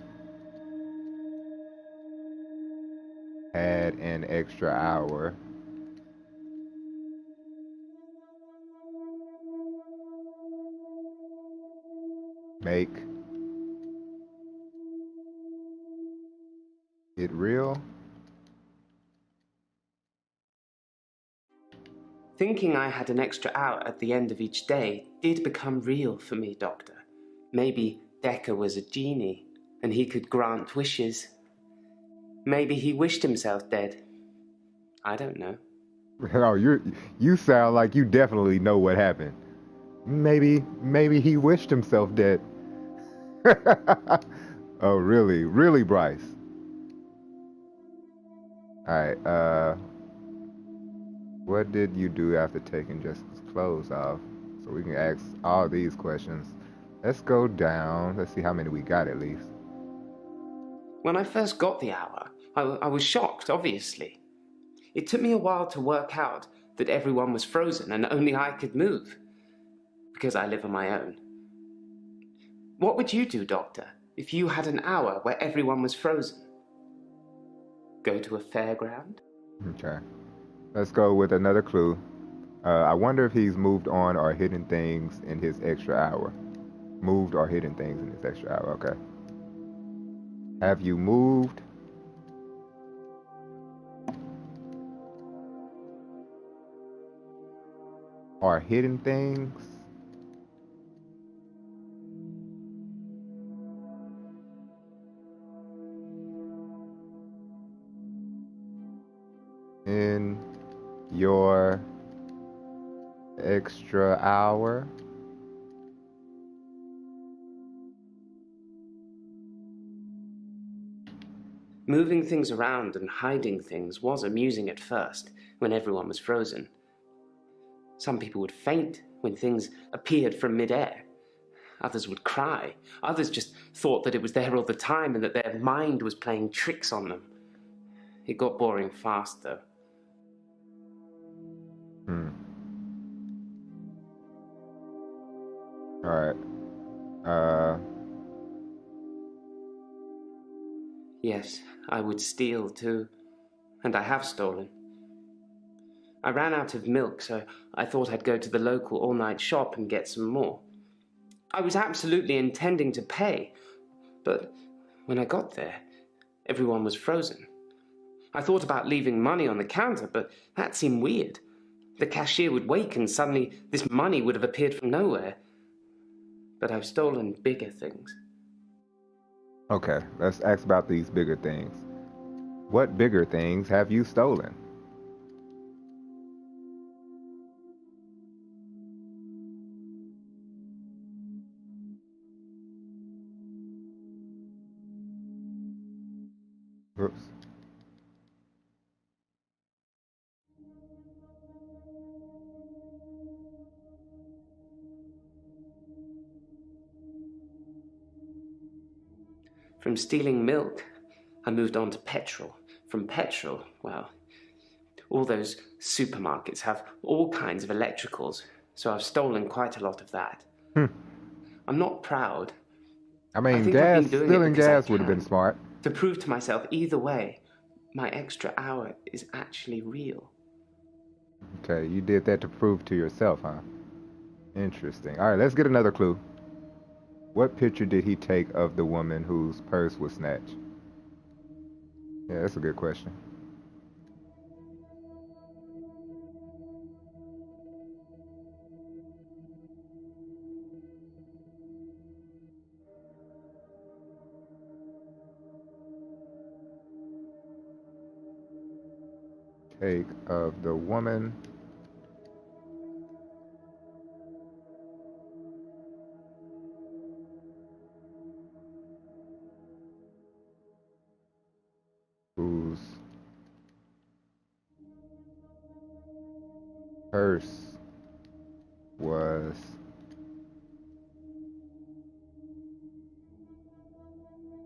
had an extra hour make it real? Thinking I had an extra hour at the end of each day did become real for me, Doctor. Maybe Dekker was a genie, and he could grant wishes. Maybe he wished himself dead. I don't know. Oh, you sound like you definitely know what happened. Maybe he wished himself dead. Oh, really? Really, Bryce? All right. What did you do after taking Jessica's clothes off? So we can ask all these questions. Let's go down. Let's see how many we got at least. When I first got the hour, I was shocked, obviously. It took me a while to work out that everyone was frozen and only I could move, because I live on my own. What would you do, Doctor, if you had an hour where everyone was frozen? Go to a fairground? Okay. Let's go with another clue. I wonder if he's moved on or hidden things in his extra hour. Moved or hidden things in his extra hour. Okay. Have you moved or hidden things in your extra hour? Moving things around and hiding things was amusing at first, when everyone was frozen. Some people would faint when things appeared from midair. Others would cry. Others just thought that it was there all the time and that their mind was playing tricks on them. It got boring fast, though. All right. Uh, Yes, I would steal too. And I have stolen. I ran out of milk, so I thought I'd go to the local all-night shop and get some more. I was absolutely intending to pay, but when I got there, everyone was frozen. I thought about leaving money on the counter, but that seemed weird. The cashier would wake and suddenly this money would have appeared from nowhere. But I've stolen bigger things. okay. Let's ask about these bigger things. What bigger things have you stolen? Oops. From stealing milk, I moved on to petrol. From petrol, well, all those supermarkets have all kinds of electricals, so I've stolen quite a lot of that. I'm not proud. I I mean, think I've been doing it stealing because I gas would have been can. smart. To prove to myself, either way, my extra hour is actually real. Okay, you did that to prove to yourself, huh? Interesting. All right, let's get another clue. What picture did he take of the woman whose purse was snatched? Yeah, that's a good question. Take of the woman purse was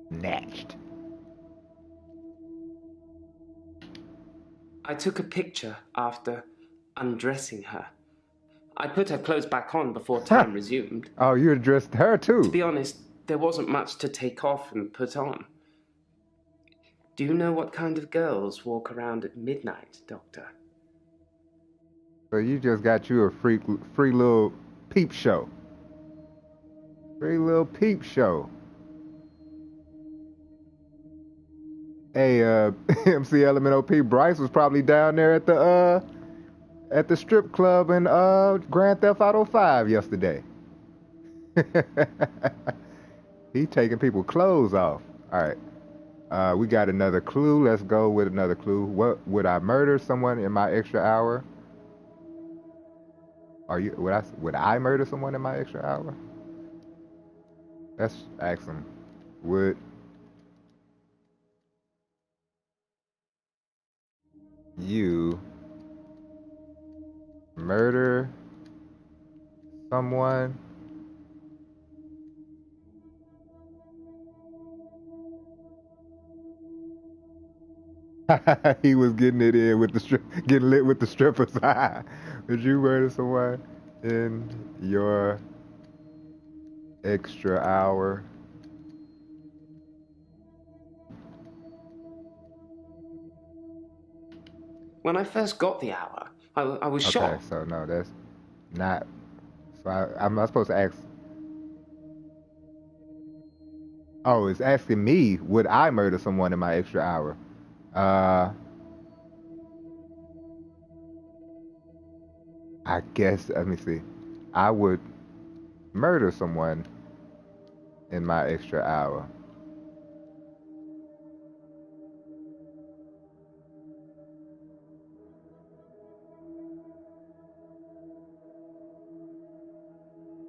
snatched. I took a picture after undressing her. I put her clothes back on before time resumed. Oh, you addressed her too. To be honest, there wasn't much to take off and put on. Do you know what kind of girls walk around at midnight, Doctor? So you just got you a free little peep show. Free little peep show. Hey, MC Element OP Bryce was probably down there at the strip club in Grand Theft Auto 5 yesterday. He taking people's clothes off. All right. We got another clue. Let's go with another clue. What would I murder someone in my extra hour? Would I murder someone in my extra hour? Let's ask him. Would you murder someone he was getting it in with getting lit with the strippers. Would you murder someone in your extra hour? When I first got the hour, I was shocked. Okay, so no, that's not. So I'm not supposed to ask. Oh, it's asking me, would I murder someone in my extra hour? I guess, let me see. I would murder someone in my extra hour.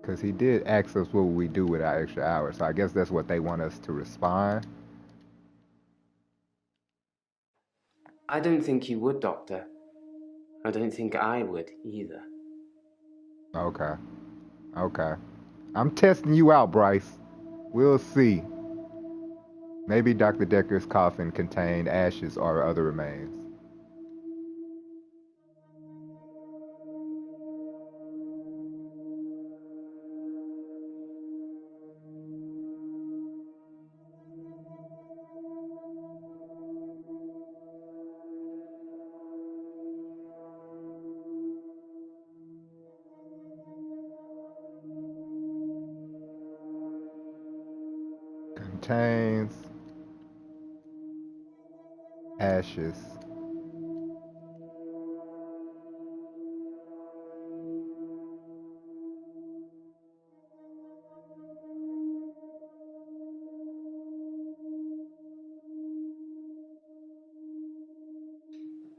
Because he did ask us what would we do with our extra hour. So I guess that's what they want us to respond. I don't think you would, Doctor. I don't think I would either. Okay. Okay. I'm testing you out, Bryce. We'll see. Maybe Dr. Dekker's coffin contained ashes or other remains. Contains ashes.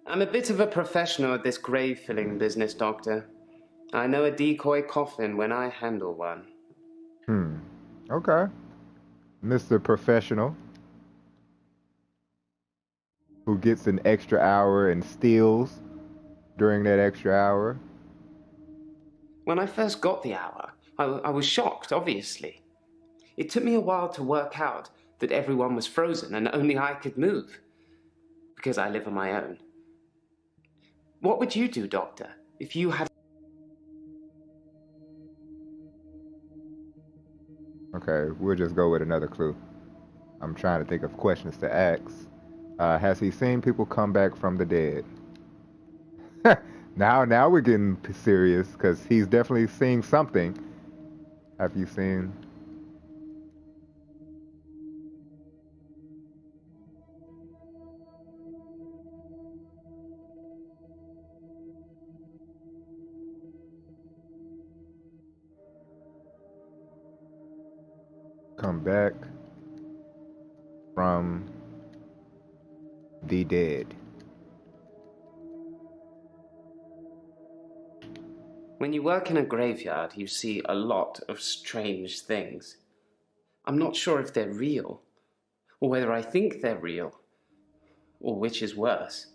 I'm a bit of a professional at this grave-filling business, Doctor. I know a decoy coffin when I handle one. Okay. Mr. Professional, who gets an extra hour and steals during that extra hour. When I first got the hour, I was shocked, obviously. It took me a while to work out that everyone was frozen and only I could move, because I live on my own. What would you do, Doctor, if you had... Okay, we'll just go with another clue. I'm trying to think of questions to ask. Has he seen people come back from the dead? Now we're getting serious, because he's definitely seeing something. Have you seen... come back from the dead? When you work in a graveyard, you see a lot of strange things. I'm not sure if they're real, or whether I think they're real, or which is worse.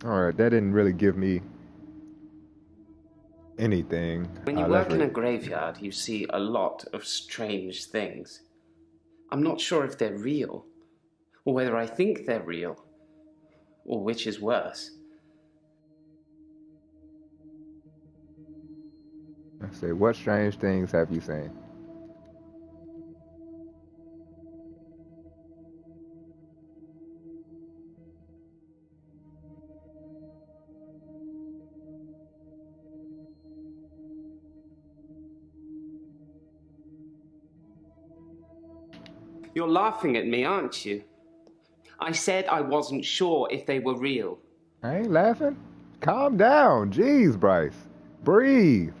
Alright, that didn't really give me anything. When you Let's work in a read. graveyard, you see a lot of strange things. I'm not sure if they're real, or whether I think they're real, or which is worse. Let's see, what strange things have you seen? You're laughing at me, aren't you? I said I wasn't sure if they were real. I ain't laughing. Calm down. Jeez, Bryce. Breathe.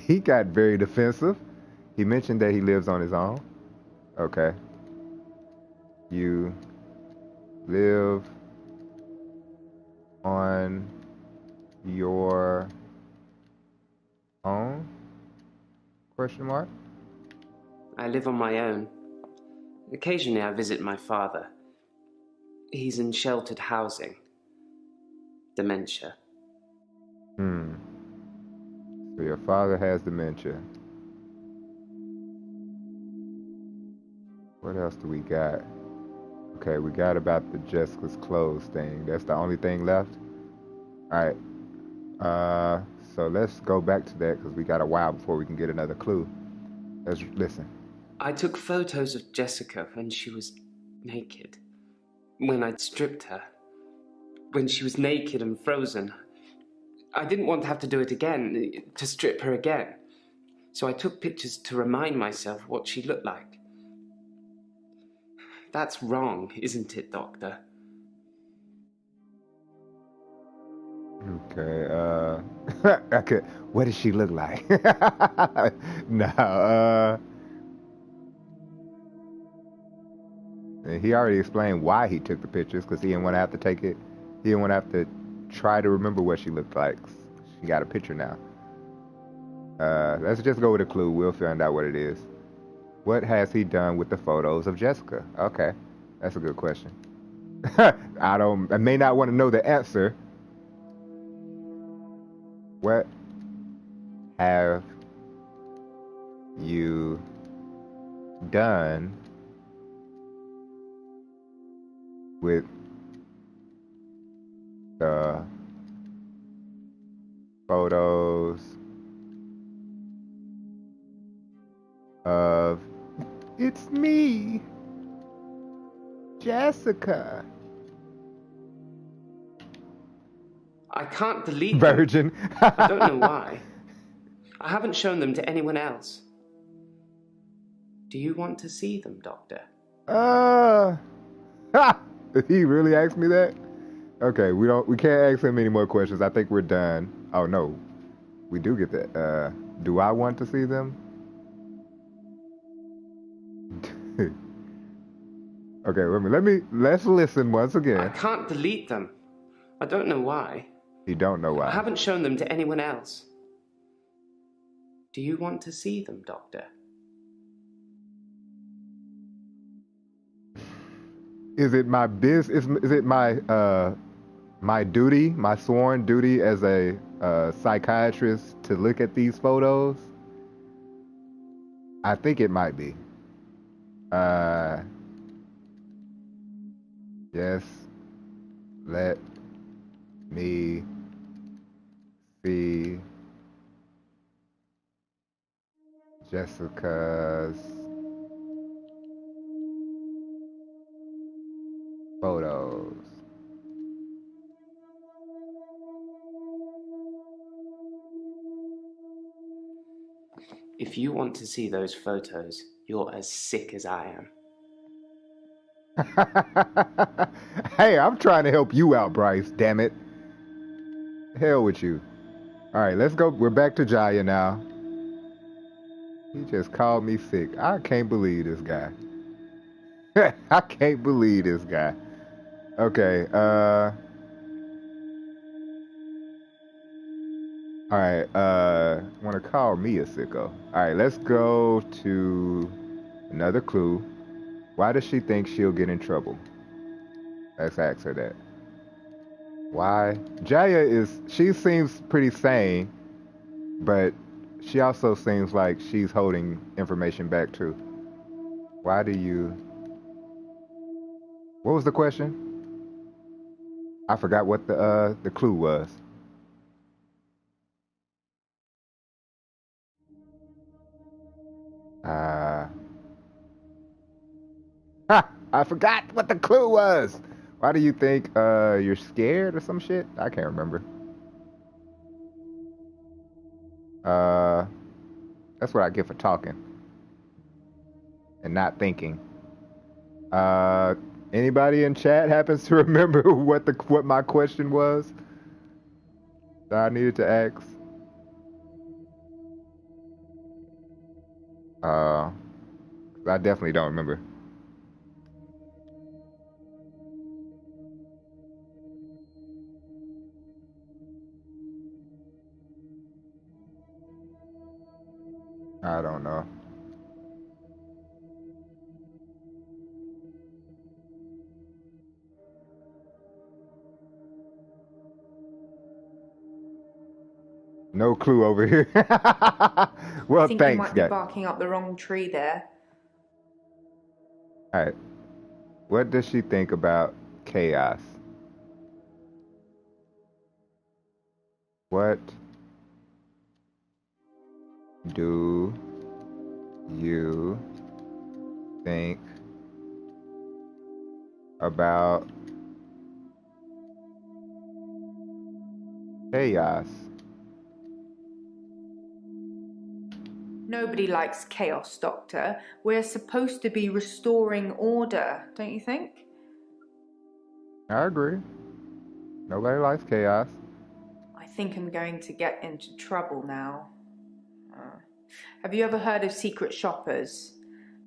He got very defensive. He mentioned that he lives on his own. Okay. You live on your own? Question mark? I live on my own. Occasionally I visit my father. He's in sheltered housing. Dementia. So your father has dementia. What else do we got? Okay, we got about the Jessica's clothes thing. That's the only thing left? Alright. So let's go back to that because we got a while before we can get another clue. Let's listen. I took photos of Jessica when she was naked. When I'd stripped her. When she was naked and frozen. I didn't want to have to do it again, to strip her again. So I took pictures to remind myself what she looked like. That's wrong, isn't it, Doctor? Okay, okay. What does she look like? No, he already explained why he took the pictures because he didn't want to have to take it. He didn't want to have to try to remember what she looked like. She got a picture now. Let's just go with a clue. We'll find out what it is. What has he done with the photos of Jessica? Okay, that's a good question. I may not want to know the answer. What have you done with the photos of it's me, Jessica? I can't delete them. Virgin. I don't know why. I haven't shown them to anyone else. Do you want to see them, Doctor? Did he really ask me that? Okay, we can't ask him any more questions. I think we're done. Oh no. We do get that. Do I want to see them? Okay, let's listen once I again. can't delete them. I don't know why. You don't know why. I haven't shown them to anyone else. Do you want to see them, Doctor? Is it my is it my duty, my sworn duty as a psychiatrist to look at these photos? I think it might be. Yes. Let me see Jessica's photos. If you want to see those photos, you're as sick as I am. Hey, I'm trying to help you out, Bryce. Damn it. Hell with you. All right, let's go. We're back to Jaya now. He just called me sick. I can't believe this guy. I can't believe this guy. Okay, all right, want to call me a sicko. All right, let's go to another clue. Why does she think she'll get in trouble? Let's ask her that. Why? She seems pretty sane, but she also seems like she's holding information back too. Why do you... What was the question? I forgot what the clue was. Uh, ha! I forgot what the clue was. Why do you think you're scared or some shit? I can't remember. Uh, that's what I get for talking and not thinking. Uh, Anybody in chat happens to remember what my question was that I needed to ask? Uh, I definitely don't remember. I don't know. No clue over here. Well, I think you thanks, might be guys. barking up the wrong tree there. All right. What does she think about chaos? What do you think about chaos? Nobody likes chaos, Doctor. We're supposed to be restoring order, don't you think? I agree. Nobody likes chaos. I think I'm going to get into trouble now. Have you ever heard of secret shoppers?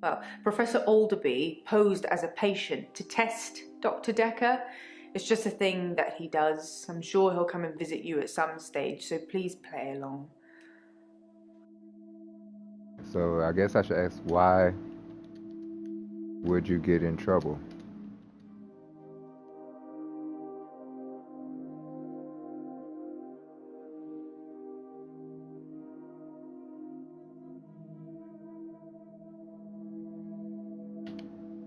Well, Professor Alderby posed as a patient to test Dr. Dekker. It's just a thing that he does. I'm sure he'll come and visit you at some stage, so please play along. So I guess I should ask, why would you get in trouble?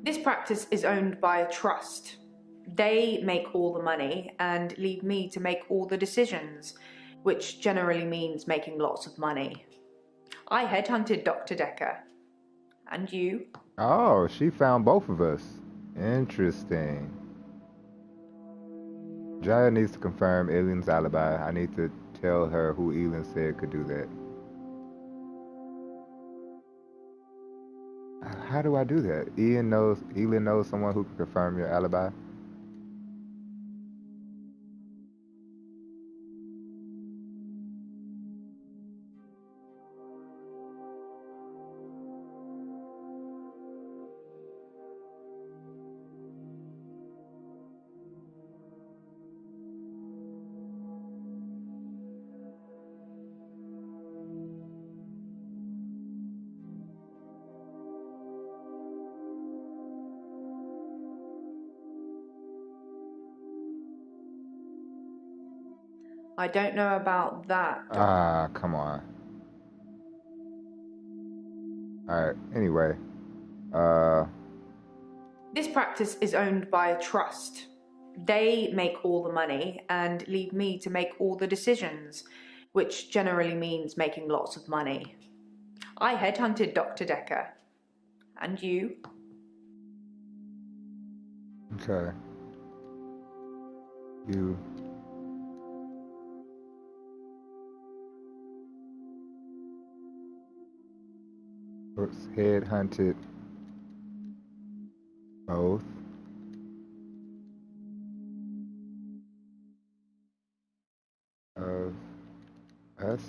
This practice is owned by a trust. They make all the money and leave me to make all the decisions, which generally means making lots of money. I headhunted Dr. Dekker. And you? Oh, she found both of us. Interesting. Jaya needs to confirm Eileen's alibi. I need to tell her who Eileen said could do that. How do I do that? Eileen knows someone who can confirm your alibi? I don't know about that. Ah, come on. Alright, anyway. This practice is owned by a trust. They make all the money and leave me to make all the decisions, which generally means making lots of money. I headhunted Dr. Dekker. And you? Okay. You... headhunted both of us.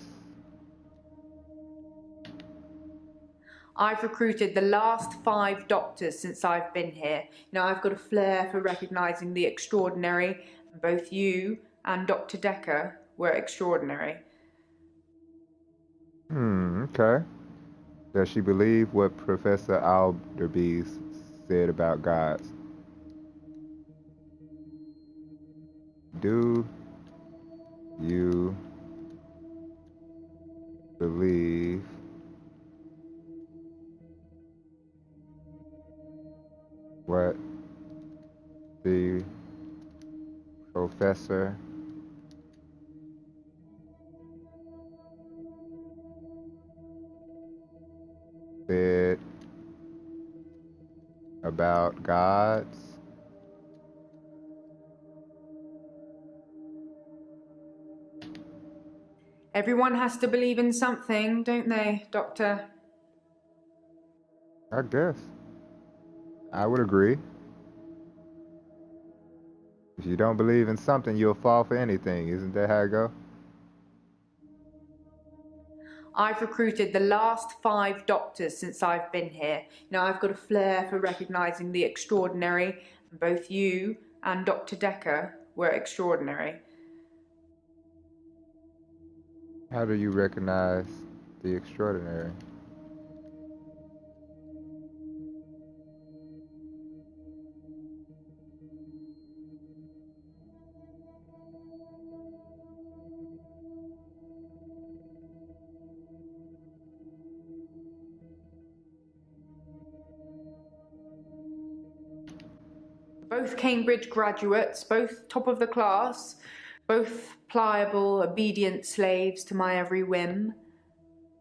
I've recruited the last 5 doctors since I've been here. I've got a flair for recognising the extraordinary. Both you and Dr. Dekker were extraordinary. Okay. Does she believe what Professor Alderby said about gods? Do you believe what the professor said about gods? Everyone has to believe in something, don't they, Doctor? I guess. I would agree. If you don't believe in something, you'll fall for anything. Isn't that how it go? I've recruited the last 5 doctors since I've been here. I've got a flair for recognizing the extraordinary, and both you and Dr. Dekker were extraordinary. How do you recognize the extraordinary? Both Cambridge graduates, both top of the class, both pliable, obedient slaves to my every whim.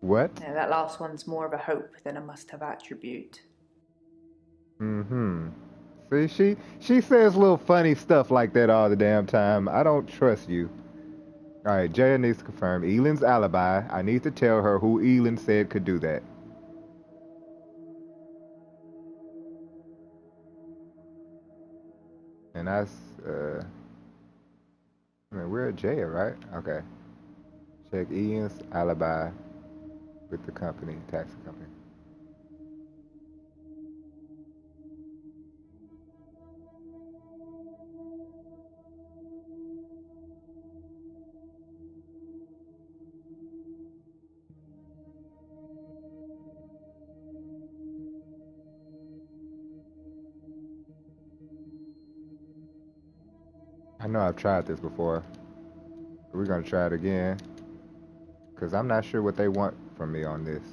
What? No, that last one's more of a hope than a must-have attribute. Mm-hmm. See, she says little funny stuff like that all the damn time. I don't trust you. All right, Jaya needs to confirm Elin's alibi. I need to tell her who Elin said could do that. And we're at Jaya, right? Okay. Check Ian's alibi with the company, taxi company. I know I've tried this before. We're gonna try it again. Because I'm not sure what they want from me on this.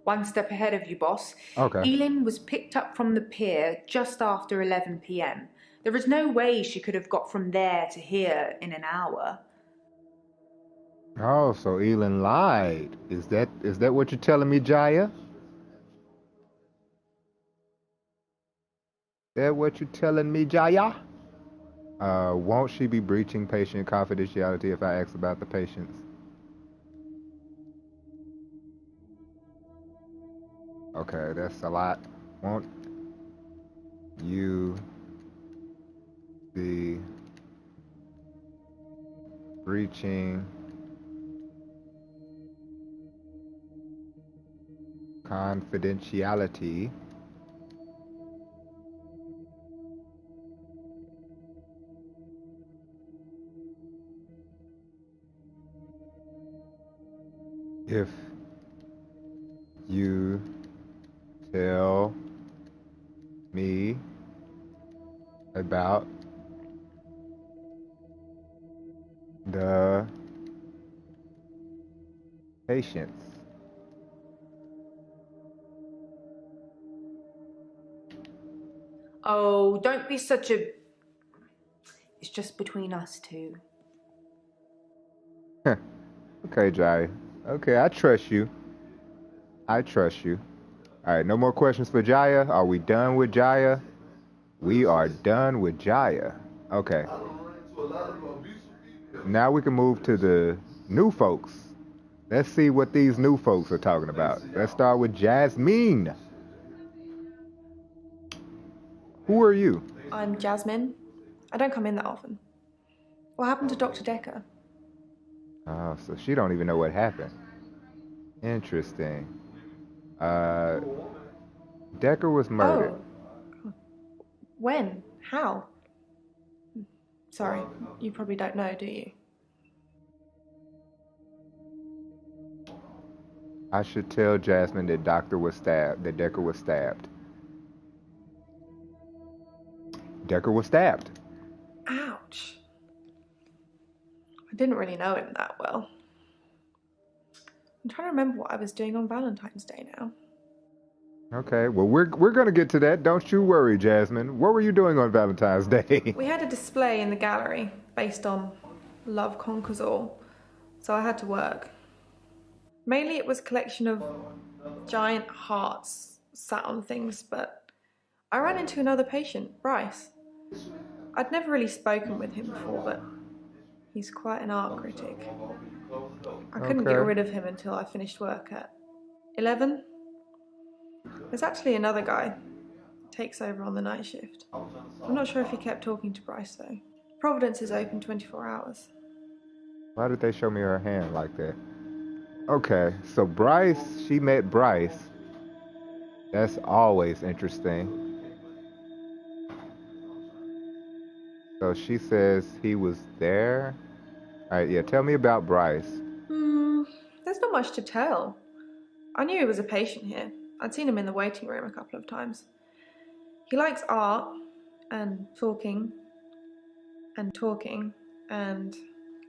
One step ahead of you, boss. Okay. Elin was picked up from the pier just after 11 p.m. There is no way she could have got from there to here in an hour. Oh, so Elin lied. Is that what you're telling me, Jaya? Is that what you're telling me, Jaya? Won't she be breaching patient confidentiality if I ask about the patients? Okay, that's a lot. Won't you be breaching confidentiality if you tell me about the patients? Oh, don't be such a... It's just between us two. Okay, Jai. Okay, I trust you. I trust you. All right, no more questions for Jaya. Are we done with Jaya? We are done with Jaya. Okay. Now we can move to the new folks. Let's see what these new folks are talking about. Let's start with Jasmine. Who are you? I'm Jasmine. I don't come in that often. What happened to Dr. Dekker? Oh, so she don't even know what happened. Interesting. Dekker was murdered. Oh. When? How? Sorry, you probably don't know, do you? I should tell Jasmine that Dekker was stabbed. Dekker was stabbed. Ouch. I didn't really know him that well. I'm trying to remember what I was doing on Valentine's Day now. Okay, well, we're gonna get to that. Don't you worry, Jasmine. What were you doing on Valentine's Day? We had a display in the gallery based on Love Conquers All, so I had to work. Mainly it was a collection of giant hearts sat on things, but I ran into another patient, Bryce. I'd never really spoken with him before, but he's quite an art critic. I couldn't get rid of him until I finished work at 11. There's actually another guy who takes over on the night shift. I'm not sure if he kept talking to Bryce though. Providence is open 24 hours. Why did they show me her hand like that? Okay, so Bryce, she met Bryce. That's always interesting. So she says he was there. All right, yeah, tell me about Bryce. There's not much to tell. I knew he was a patient here. I'd seen him in the waiting room a couple of times. He likes art and talking and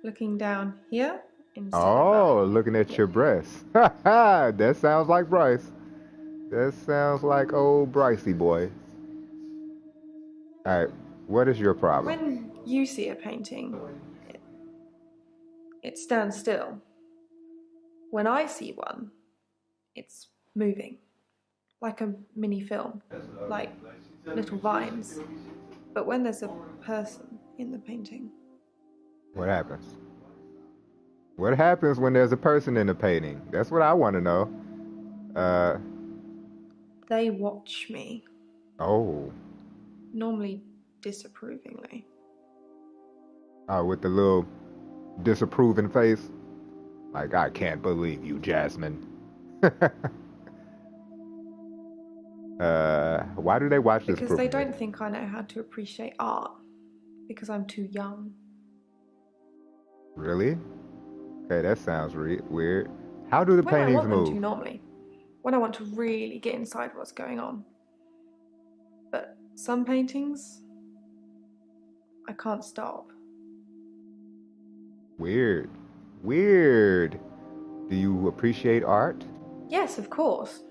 looking down here instead of looking at your breasts. That sounds like Bryce. That sounds like old Brycey boy. All right, what is your problem? When you see a painting, it stands still. When I see one, it's moving. Like a mini film, like little vines. But when there's a person in the painting. What happens? What happens when there's a person in the painting? That's what I want to know. They watch me. Oh. Normally disapprovingly. Oh, with the little disapproving face? Like, I can't believe you, Jasmine. Why do they watch this? Because they don't think I know how to appreciate art. Because I'm too young. Really? Okay, that sounds weird. How do the paintings When I want move? them to normally. When I want to really get inside what's going on. But some paintings, I can't stop. Weird. Weird. Do you appreciate art? Yes, of course.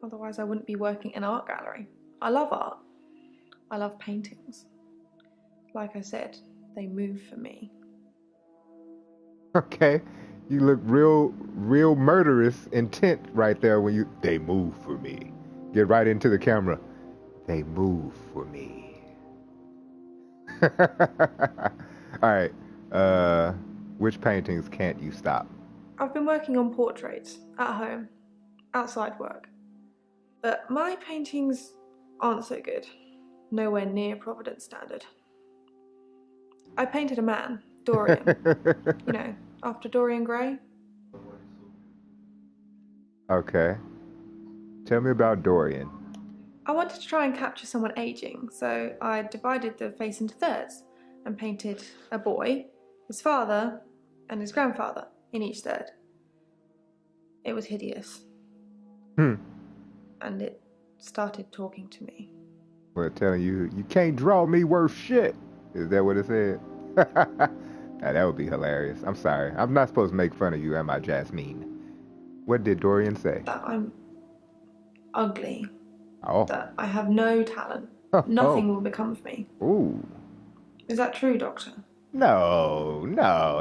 Otherwise I wouldn't be working in an art gallery. I love art. I love paintings. Like I said, they move for me. Okay. You look real murderous intent right there when they move for me. Get right into the camera. They move for me. All right. Which paintings can't you stop? I've been working on portraits, at home, outside work. But my paintings aren't so good. Nowhere near Providence standard. I painted a man, Dorian. You know, after Dorian Gray. Okay. Tell me about Dorian. I wanted to try and capture someone aging, so I divided the face into thirds and painted a boy, his father, and his grandfather in each third. It was hideous. And it started talking to me. Well, telling you can't draw me worth shit. Is that what it said? Now, that would be hilarious. I'm sorry. I'm not supposed to make fun of you, am I, Jasmine? What did Dorian say? That I'm ugly. Oh. That I have no talent. Nothing will become of me. Ooh. Is that true, Doctor? No,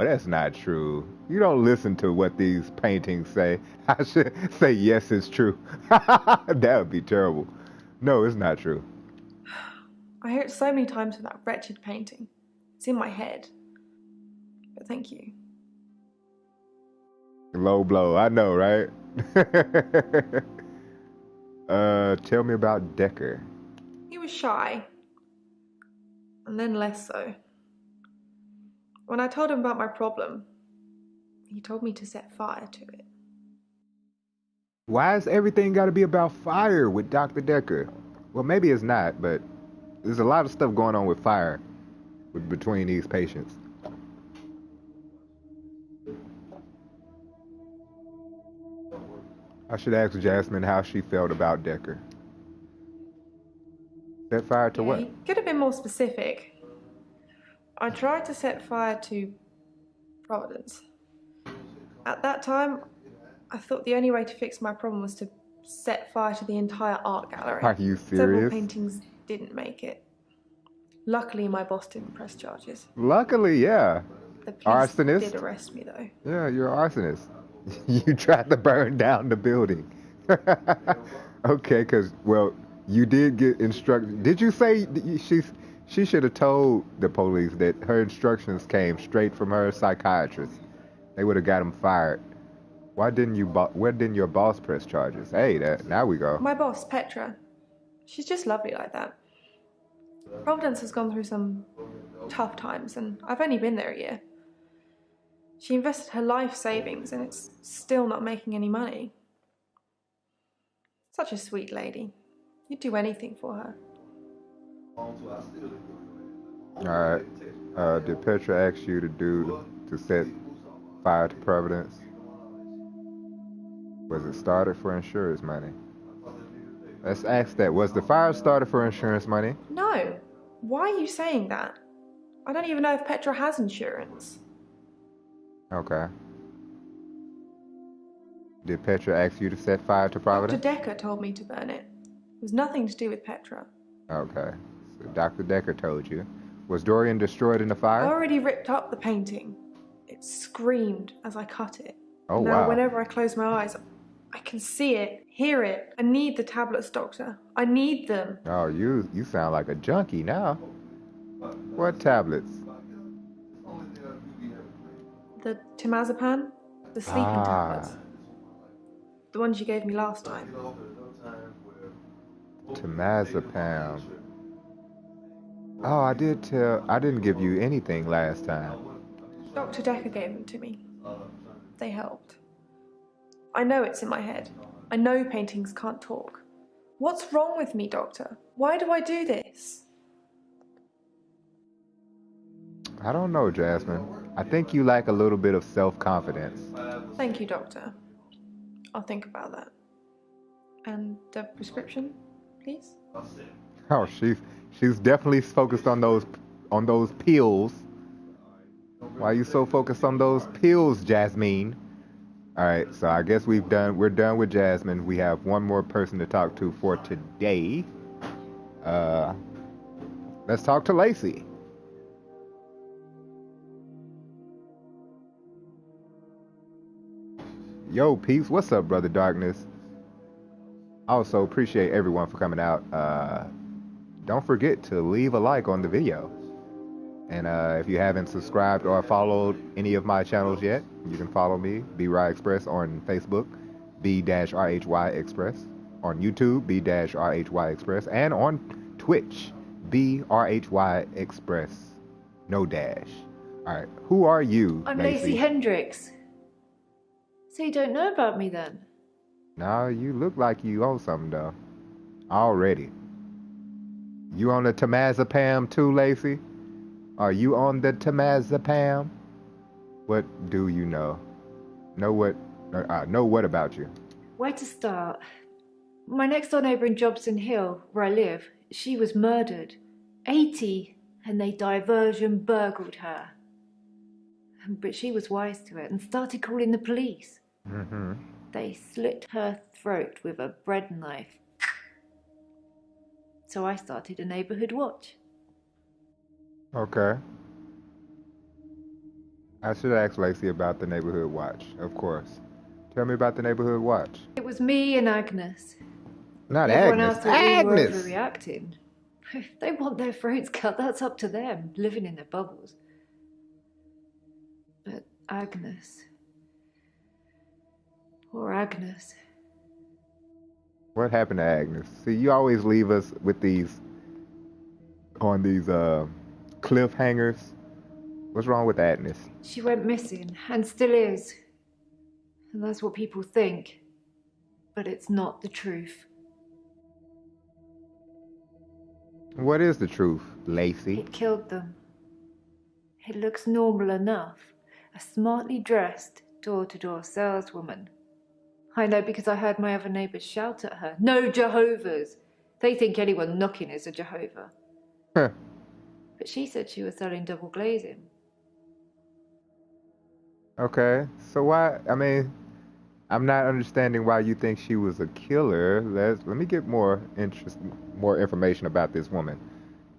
that's not true. You don't listen to what these paintings say. I should say yes, it's true. That would be terrible. No, it's not true. I hear it so many times in that wretched painting. It's in my head. But thank you. Low blow, I know, right? Tell me about Dekker. He was shy. And then less so. When I told him about my problem, he told me to set fire to it. Why has everything got to be about fire with Dr. Dekker? Well, maybe it's not, but there's a lot of stuff going on with fire between these patients. I should ask Jasmine how she felt about Dekker. Set fire to what? He could have been more specific. I tried to set fire to Providence. At that time, I thought the only way to fix my problem was to set fire to the entire art gallery. Are you Several serious? paintings didn't make it. Luckily, my boss didn't press charges. Luckily, yeah. The police Arsonist? did arrest me, though. Yeah, you're an arsonist. You tried to burn down the building. Okay, because, well, you did get instructed. Did you say she should have told the police that her instructions came straight from her psychiatrist? They would have got him fired. Why didn't your boss press charges? Hey, now we go. My boss, Petra, she's just lovely like that. Providence has gone through some tough times, and I've only been there a year. She invested her life savings, and it's still not making any money. Such a sweet lady. You'd do anything for her. Alright. Did Petra ask you to set fire to Providence? Was it started for insurance money? Let's ask that. Was the fire started for insurance money? No. Why are you saying that? I don't even know if Petra has insurance. Okay. Did Petra ask you to set fire to Providence? Dr. Dekker told me to burn it. It was nothing to do with Petra. Okay. So Dr. Dekker told you. Was Dorian destroyed in the fire? I already ripped up the painting. It screamed as I cut it. Oh, now, wow. whenever I close my eyes, I can see it, hear it. I need the tablets, Doctor. I need them. Oh, you sound like a junkie now. What tablets? The temazepam, the sleeping tablets. The ones you gave me last time. Temazepam. Oh, I didn't give you anything last time. Dr. Dekker gave them to me. They helped. I know it's in my head. I know paintings can't talk. What's wrong with me, Doctor? Why do I do this? I don't know, Jasmine. I think you lack a little bit of self-confidence. Thank you, Doctor. I'll think about that. And the prescription, please? Oh, she's definitely focused on those pills. Why are you so focused on those pills, Jasmine? All right, so I guess we're done with Jasmine. We have one more person to talk to for today. Let's talk to Lacey. Yo, peeps, what's up, Brother Darkness? Also, appreciate everyone for coming out. Don't forget to leave a like on the video. And if you haven't subscribed or followed any of my channels yet, you can follow me, B-Rhy Express, on Facebook, B-Rhy Express, on YouTube, B-Rhy Express, and on Twitch, B-Rhy Express, no dash. All right, who are you, I'm Lacey Hendricks. So you don't know about me then? No, you look like you owe something, though. Already. You on the temazepam too, Lacey? Are you on the temazepam? What do you know? Know what about you? Where to start? My next door neighbour in Jobson Hill, where I live, she was murdered. 80, and they diversion burgled her. But she was wise to it and started calling the police. Mm-hmm. They slit her throat with a bread knife. So I started a neighbourhood watch. Okay. I should ask Lacey about the neighborhood watch, of course. Tell me about the neighborhood watch. It was me and Agnes. Not Everyone Agnes. else thought Agnes! we were overreacting. If they want their throats cut, that's up to them, living in their bubbles. But Agnes... Poor Agnes. What happened to Agnes? See, you always leave us with these cliffhangers. What's wrong with Agnes? She went missing, and still is. And that's what people think. But it's not the truth. What is the truth, Lacey? It killed them. It looks normal enough. A smartly dressed, door-to-door saleswoman. I know because I heard my other neighbours shout at her. No Jehovah's! They think anyone knocking is a Jehovah. Huh. But she said she was selling double glazing. Okay, so why? I mean, I'm not understanding why you think she was a killer. Let me get more information about this woman.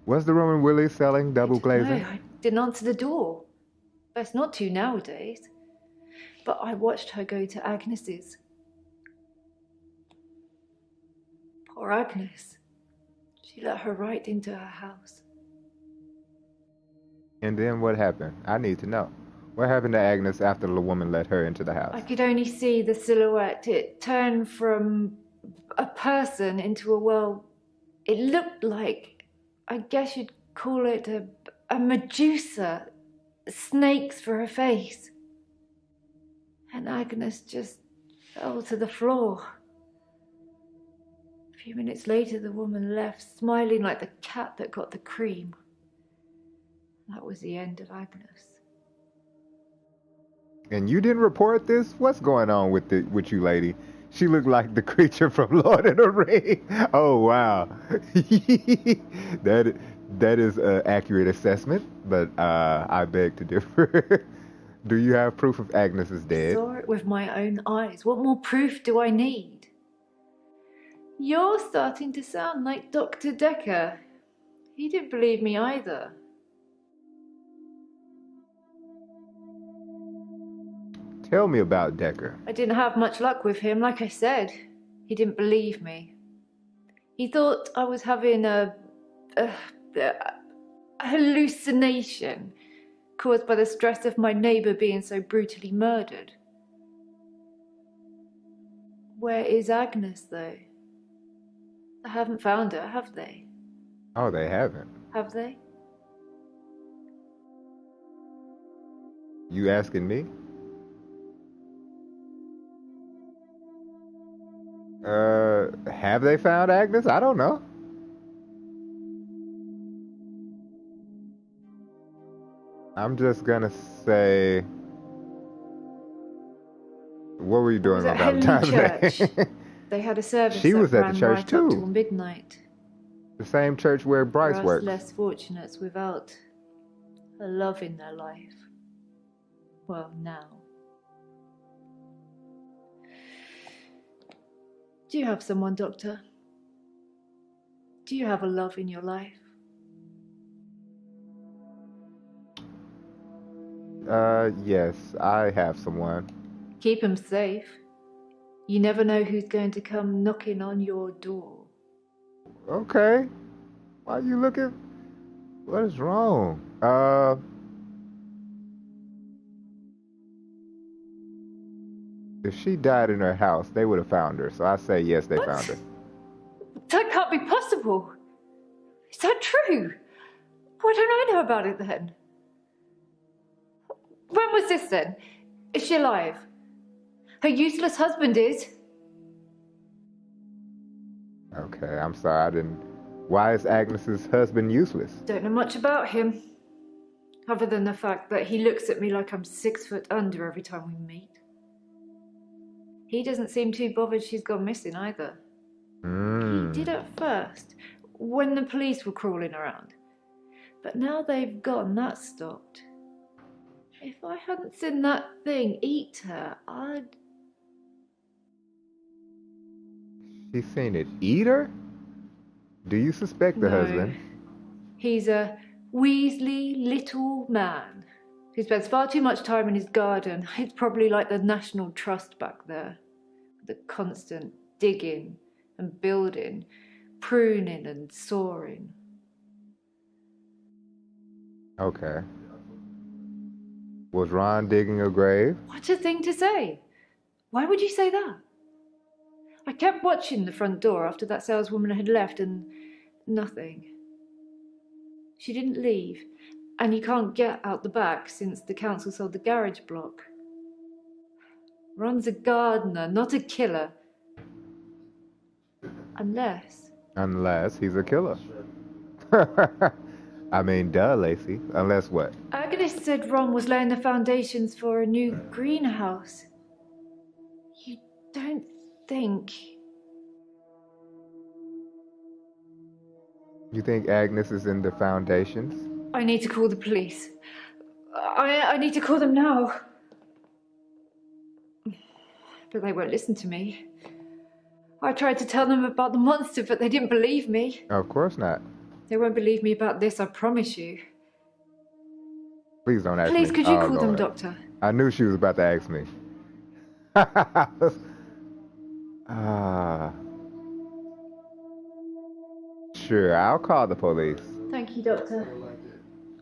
Was the woman really selling double glazing? No, I didn't answer the door. Best not to nowadays. But I watched her go to Agnes's. Poor Agnes. She let her right into her house. And then what happened? I need to know. What happened to Agnes after the woman let her into the house? I could only see the silhouette. It turned from a person into it looked like, I guess you'd call it a Medusa. Snakes for her face. And Agnes just fell to the floor. A few minutes later, the woman left, smiling like the cat that got the cream. That was the end of Agnes. And you didn't report this? What's going on with you, lady? She looked like the creature from Lord of the Rings. Oh, wow. That is an accurate assessment, but I beg to differ. Do you have proof of Agnes is dead? I saw it with my own eyes. What more proof do I need? You're starting to sound like Dr. Dekker. He didn't believe me either. Tell me about Dekker. I didn't have much luck with him, like I said. He didn't believe me. He thought I was having a hallucination caused by the stress of my neighbour being so brutally murdered. Where is Agnes, though? They haven't found her, have they? Oh, they haven't. Have they? You asking me? Have they found Agnes? I don't know. I'm just gonna say, what were you doing I was at about time Henley Church. today? They had a service She that was at ran the church right too. up till midnight. The same church where Bryce For us works. less fortunates without a love in their life. Well, now. Do you have someone, Doctor? Do you have a love in your life? Yes, I have someone. Keep him safe. You never know who's going to come knocking on your door. Okay. Why you looking? What is wrong? If she died in her house, they would have found her. So I say yes, they found her. That can't be possible. Is that true? Why don't I know about it then? When was this then? Is she alive? Her useless husband is. Okay, I'm sorry, I didn't. Why is Agnes's husband useless? Don't know much about him. Other than the fact that he looks at me like I'm 6 foot under every time we meet. He doesn't seem too bothered she's gone missing either. He did at first, when the police were crawling around. But now they've gone, that stopped. If I hadn't seen that thing eat her, I'd... She's seen it eat her? Do you suspect the husband? He's a weaselly little man who spends far too much time in his garden. It's probably like the National Trust back there. The constant digging and building, pruning and sawing. Okay. Was Ron digging a grave? What a thing to say! Why would you say that? I kept watching the front door after that saleswoman had left and nothing. She didn't leave, and you can't get out the back since the council sold the garage block. Ron's a gardener, not a killer. Unless Unless he's a killer. I mean, duh, Lacey. Unless what? Agnes said Ron was laying the foundations for a new greenhouse. You don't think... You think Agnes is in the foundations? I need to call the police. I need to call them now. But they won't listen to me. I tried to tell them about the monster, but they didn't believe me. Of course not. They won't believe me about this, I promise you. Please don't ask me. Please, could you Oh, call them, Lord. Doctor? I knew she was about to ask me. Ah. Sure, I'll call the police. Thank you, Doctor.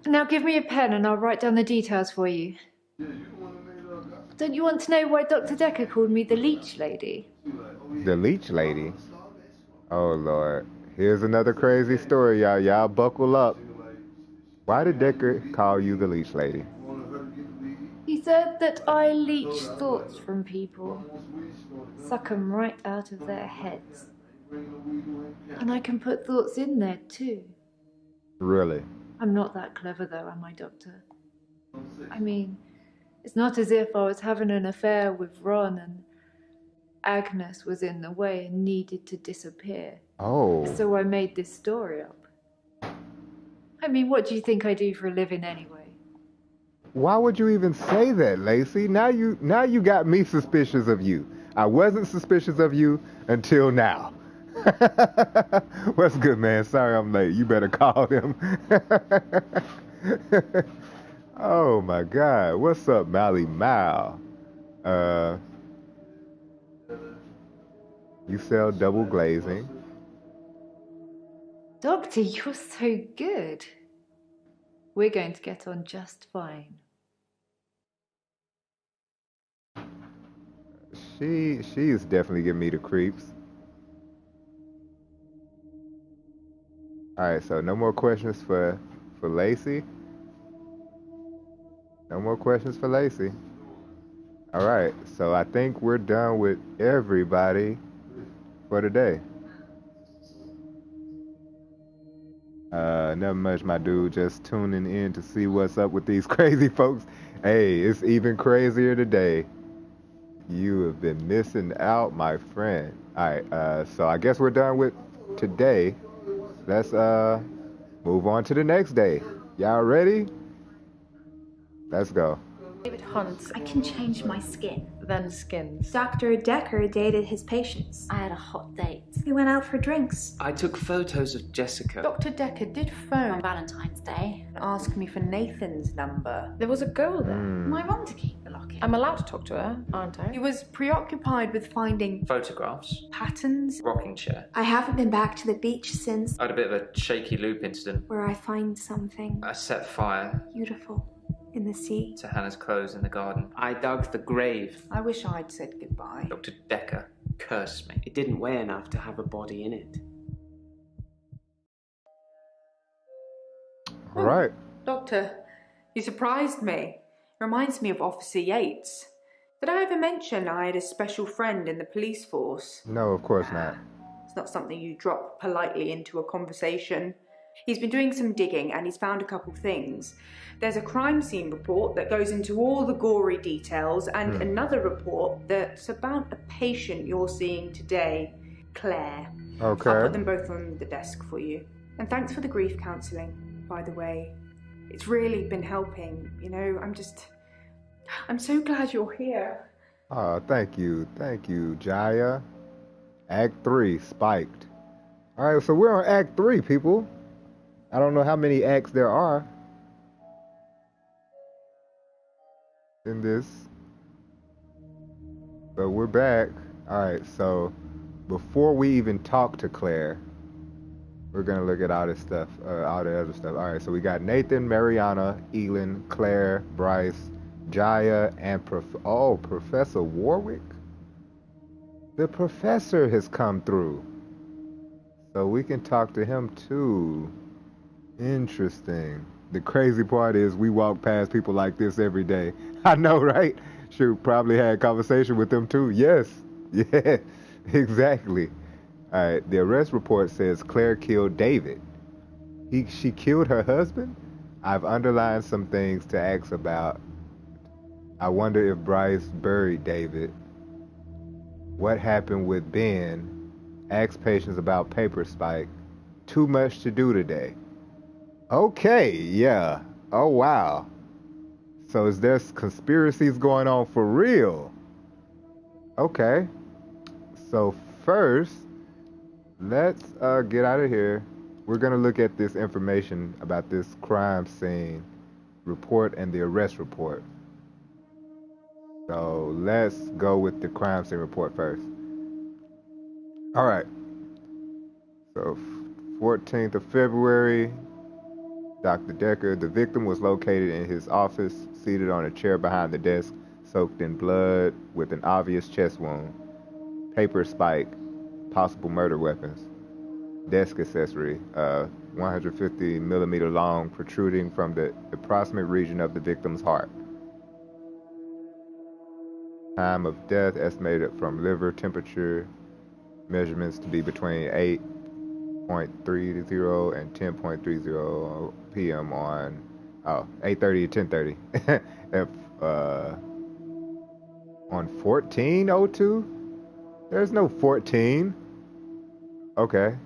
Now give me a pen and I'll write down the details for you. Don't you want to know why Dr. Dekker called me the leech lady? The leech lady? Oh, Lord. Here's another crazy story, y'all. Y'all buckle up. Why did Dekker call you the leech lady? He said that I leech thoughts from people. Suck them right out of their heads. And I can put thoughts in there too. Really? I'm not that clever though, am I, Doctor? I mean, it's not as if I was having an affair with Ron and Agnes was in the way and needed to disappear. Oh. So I made this story up. I mean, what do you think I do for a living anyway? Why would you even say that, Lacey? Now you got me suspicious of you. I wasn't suspicious of you until now. What's good, man? Sorry I'm late. You better call them. Oh my God. What's up, Mally Mal? You sell double glazing. Doctor, you're so good. We're going to get on just fine. She's definitely giving me the creeps. Alright, so no more questions for Lacey. No more questions for Lacey. Alright, so I think we're done with everybody for today. Never much, my dude, just tuning in to see what's up with these crazy folks. Hey, it's even crazier today. You have been missing out, my friend. Alright, so I guess we're done with today. Let's move on to the next day. Y'all ready? Let's go. David Hunt, I can change my skin. then Skins. Dr. Dekker dated his patients. I had a hot date We went out for drinks. I took photos of Jessica. Dr. Dekker did on phone Valentine's Day. and ask me for Nathan's number. There was a girl there. Am I wrong to keep the locket? I'm allowed to talk to her, aren't I? He was preoccupied with finding Photographs. patterns. Rocking chair. I haven't been back to the beach since, I had a bit of a shaky loop incident. where I find something I set fire beautiful in the sea. to Hannah's clothes in the garden. I dug the grave. I wish I'd said goodbye. Dr. Dekker cursed me. It didn't weigh enough to have a body in it. Alright. Doctor, you surprised me. Reminds me of Officer Yates. Did I ever mention I had a special friend in the police force? No, of course not. It's not something you drop politely into a conversation. He's been doing some digging and he's found a couple things. There's a crime scene report that goes into all the gory details and another report that's about a patient you're seeing today, Claire. Okay. I'll put them both on the desk for you. And thanks for the grief counselling, by the way. It's really been helping, you know, I'm so glad you're here. Oh, thank you. Thank you, Jaya. Act 3, spiked. Alright, so we're on Act 3, people. I don't know how many acts there are in this, but we're back. Alright, so before we even talk to Claire, we're gonna look at all this stuff, all the other stuff. Alright, so we got Nathan, Mariana, Elin, Claire, Bryce, Jaya, and Professor Warwick? The professor has come through. So we can talk to him too. Interesting. The crazy part is we walk past people like this every day. I know, right? Shoot, probably had a conversation with them too. Yes. Yeah, exactly. All right, the arrest report says Claire killed David. She killed her husband? I've underlined some things to ask about. I wonder if Bryce buried David. What happened with Ben? Ask patients about Paper Spike. Too much to do today. Okay, yeah. Oh, wow. So is there conspiracies going on for real? Okay. So first, let's get out of here. We're going to look at this information about this crime scene report and the arrest report. So let's go with the crime scene report first. All right. So 14th of February, Dr. Dekker, the victim was located in his office, seated on a chair behind the desk, soaked in blood with an obvious chest wound. Paper spike, possible murder weapons. Desk accessory, 150 millimeter long, protruding from the proximate region of the victim's heart. Time of death estimated from liver temperature measurements to be between 8.30 and 10.30 p.m. on 8:30 to 10:30. If, on 14:02? There's no 14. Okay.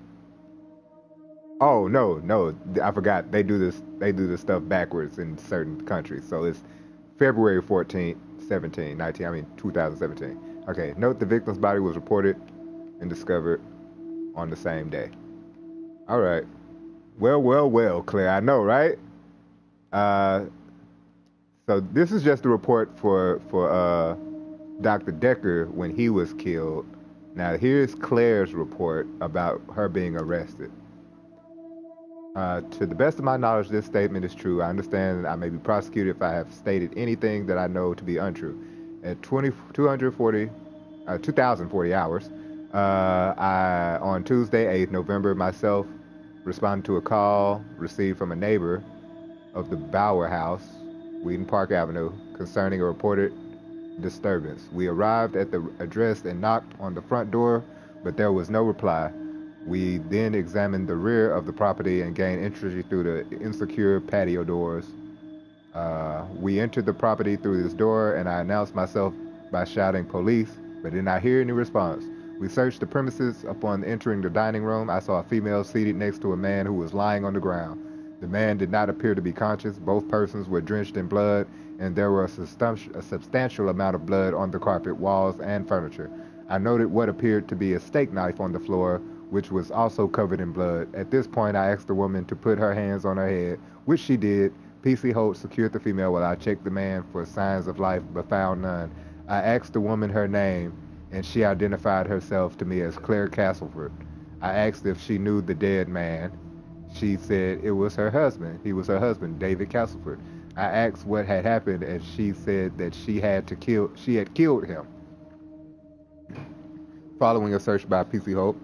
Oh no, I forgot. They do this stuff backwards in certain countries. So it's February 14th, 2017. Okay. Note the victim's body was reported and discovered on the same day. All right. Well, Claire. I know, right? So this is just a report for Dr. Dekker when he was killed. Now here's Claire's report about her being arrested. To the best of my knowledge, this statement is true. I understand I may be prosecuted if I have stated anything that I know to be untrue. At 2040 hours, on Tuesday, 8th November, myself responded to a call received from a neighbor of the Bauer House, Wheaton Park Avenue, concerning a reported disturbance. We arrived at the address and knocked on the front door, but there was no reply. We then examined the rear of the property and gained entry through the insecure patio doors. We entered the property through this door, and I announced myself by shouting police, but did not hear any response. We searched the premises. Upon entering the dining room, I saw a female seated next to a man who was lying on the ground. The man did not appear to be conscious. Both persons were drenched in blood, and there was a substantial amount of blood on the carpet, walls, and furniture. I noted what appeared to be a steak knife on the floor, which was also covered in blood. At this point, I asked the woman to put her hands on her head, which she did. PC Holt secured the female while I checked the man for signs of life, but found none. I asked the woman her name, and she identified herself to me as Claire Castleford. I asked if she knew the dead man. She said it was her husband. He was her husband, David Castleford. I asked what had happened, and she said that she had killed him. Following a search by PC Holt,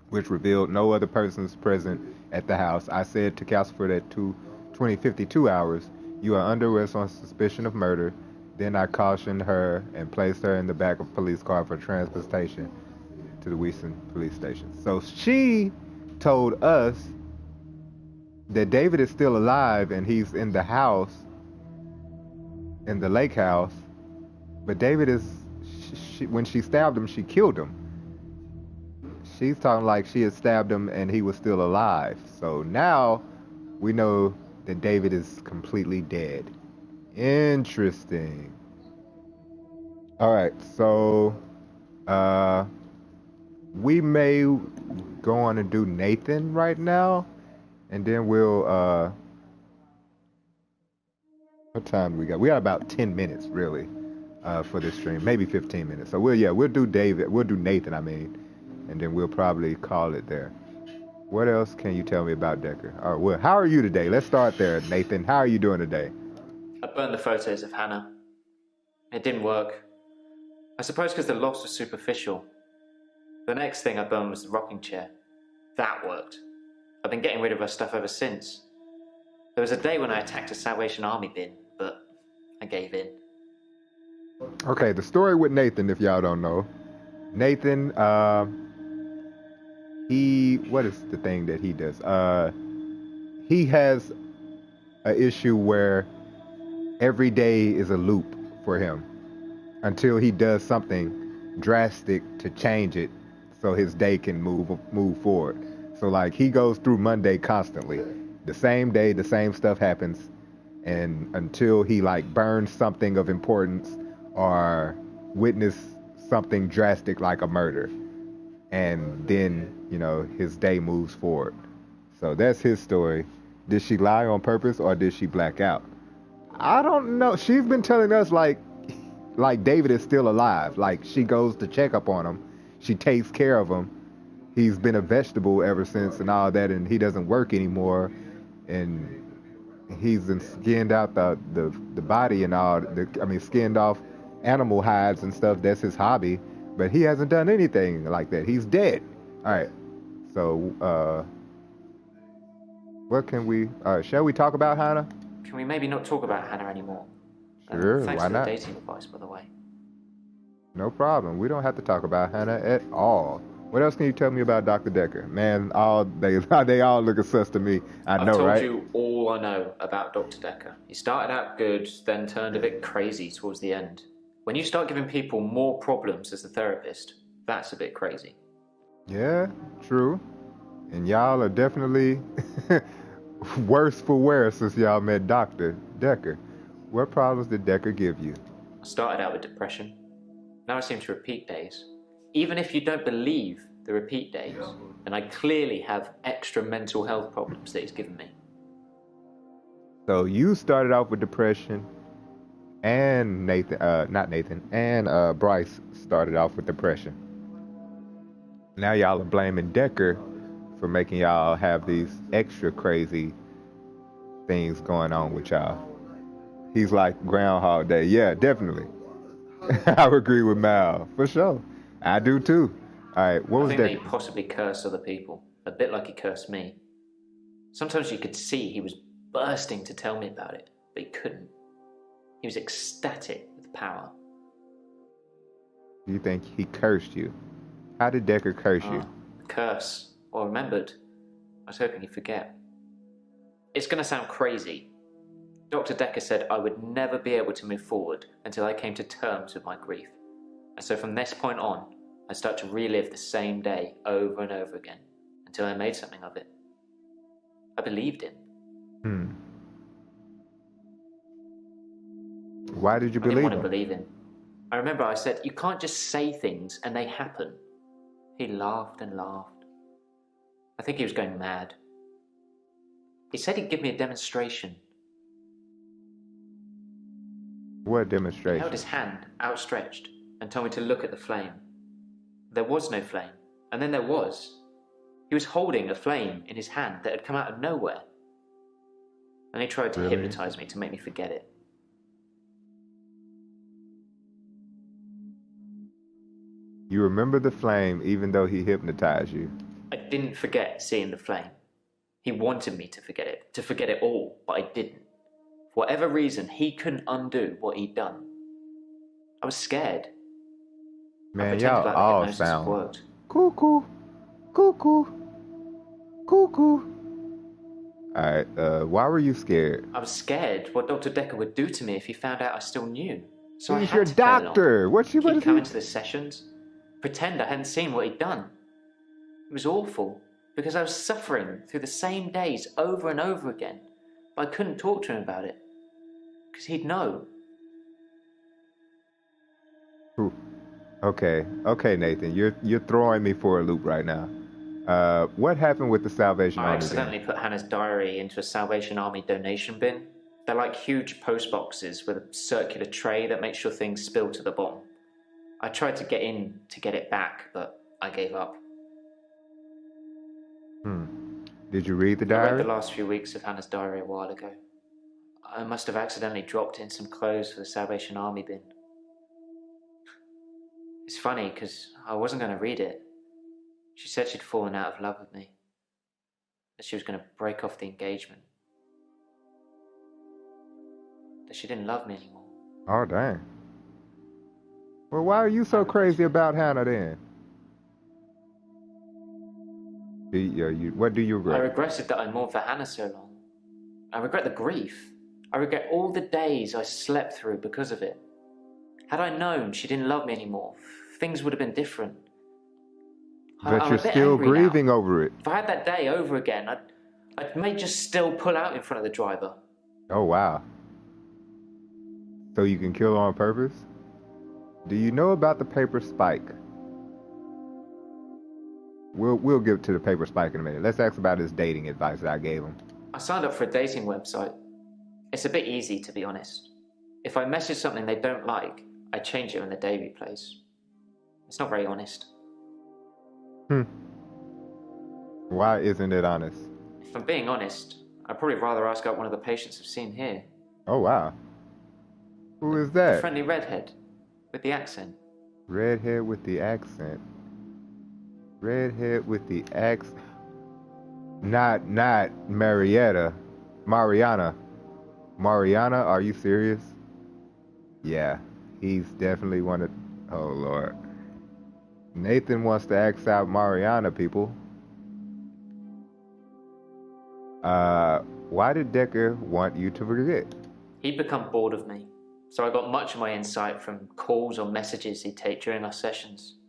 which revealed no other persons present at the house, I said to Castleford at 20:52 hours, "You are under arrest on suspicion of murder." Then I cautioned her and placed her in the back of a police car for transportation to the Wheaton police station. So she told us that David is still alive and he's in the house, in the lake house, but David is, when she stabbed him, she killed him. She's talking like she had stabbed him and he was still alive. So now we know that David is completely dead. Interesting. All right, so we may go on and do Nathan right now, and then we'll what time do we got? We got about 10 minutes really for this stream, maybe 15 minutes. So we'll do Nathan, and then we'll probably call it there. What else can you tell me about Dekker? All right, well, how are you today? Let's start there, Nathan. How are you doing today? I burned the photos of Hannah. It didn't work. I suppose because the loss was superficial. The next thing I burned was the rocking chair. That worked. I've been getting rid of her stuff ever since. There was a day when I attacked a Salvation Army bin, but I gave in. Okay, the story with Nathan, if y'all don't know. Nathan, what is the thing that he does? he has an issue where every day is a loop for him until he does something drastic to change it so his day can move forward. So like he goes through Monday constantly. The same day, the same stuff happens, and until he like burns something of importance or witness something drastic like a murder. And then, his day moves forward. So that's his story. Did she lie on purpose or did she black out? I don't know. She's been telling us like David is still alive. Like she goes to check up on him. She takes care of him. He's been a vegetable ever since and all that, and he doesn't work anymore. And he's been skinned out the body and all. Skinned off animal hides and stuff. That's his hobby. But he hasn't done anything like that. He's dead. All right. So, what can we? Shall we talk about Hannah? Can we maybe not talk about Hannah anymore? Sure, thanks why for the not? dating advice, by the way. No problem. We don't have to talk about Hannah at all. What else can you tell me about Dr. Dekker? Man, they all look sus to me. I know, right? I've told you all I know about Dr. Dekker. He started out good, then turned a bit crazy towards the end. When you start giving people more problems as a therapist, that's a bit crazy. Yeah, true. And y'all are definitely worse for wear since y'all met Dr. Dekker. What problems did Dekker give you? I started out with depression. Now I seem to repeat days. Even if you don't believe the repeat days, then I clearly have extra mental health problems that he's given me. So you started off with depression, and Bryce started off with depression. Now y'all are blaming Dekker for making y'all have these extra crazy things going on with y'all. He's like Groundhog Day. Yeah, definitely. I would agree with Mal, for sure. I do too. All right, what was I think Dekker? that he possibly cursed other people, a bit like he cursed me. Sometimes you could see he was bursting to tell me about it, but he couldn't. He was ecstatic with power. You think he cursed you? How did Dekker curse you? Curse. Well, remembered. I was hoping he'd forget. It's going to sound crazy. Dr. Dekker said I would never be able to move forward until I came to terms with my grief. And so from this point on, I start to relive the same day over and over again until I made something of it. I believed him. Why did you I didn't believe want him? to believe him. I remember I said, you can't just say things and they happen. He laughed and laughed. I think he was going mad. He said he'd give me a demonstration. What He demonstration? held his hand outstretched and told me to look at the flame. There was no flame, and then there was. He was holding a flame in his hand that had come out of nowhere. And he tried to hypnotize me to make me forget it. You remember the flame even though he hypnotized you. I didn't forget seeing the flame. He wanted me to forget it all, but I didn't. For whatever reason, he couldn't undo what he'd done. I was scared. Man, y'all all hypnosis sound worked. cuckoo, cuckoo, cuckoo. Alright, why were you scared? I was scared what Dr. Dekker would do to me if he found out I still knew. So He's I your had to play along. doctor. Keep coming to the sessions, pretend I hadn't seen what he'd done. It was awful, because I was suffering through the same days over and over again, but I couldn't talk to him about it, because he'd know. Okay, Nathan, you're throwing me for a loop right now. What happened with the Salvation I Army? accidentally put Hannah's diary into a Salvation Army donation bin. They're like huge post boxes with a circular tray that makes sure things spill to the bottom. I tried to get in to get it back, but I gave up. Did you read the I diary? read the last few weeks of Hannah's diary a while ago. I must have accidentally dropped in some clothes for the Salvation Army bin. It's funny, because I wasn't going to read it. She said she'd fallen out of love with me. That she was going to break off the engagement. That she didn't love me anymore. Oh, dang. Well, why are you so crazy about Hannah then? What do you regret? I regretted that I mourned for Hannah so long. I regret the grief. I regret all the days I slept through because of it. Had I known she didn't love me anymore, things would have been different. But I'm you're a bit still angry grieving now. over it. If I had that day over again, I may just still pull out in front of the driver. Oh, wow. So you can kill on purpose? Do you know about the paper spike? We'll get to the paper spike in a minute. Let's ask about his dating advice that I gave him. I signed up for a dating website. It's a bit easy, to be honest. If I message something they don't like, I change it when the day replays. It's not very honest. Why isn't it honest? If I'm being honest, I'd probably rather ask out one of the patients I've seen here. Oh, wow. Who is The that? friendly redhead with the accent. Redhead with the accent. Redhead with the accent. Not Marietta. Mariana. Mariana, are you serious? Yeah, he's definitely one of... Oh, Lord. Nathan wants to ask out Mariana, people. Why did Dekker want you to forget? He'd become bored of me, so I got much of my insight from calls or messages he'd take during our sessions.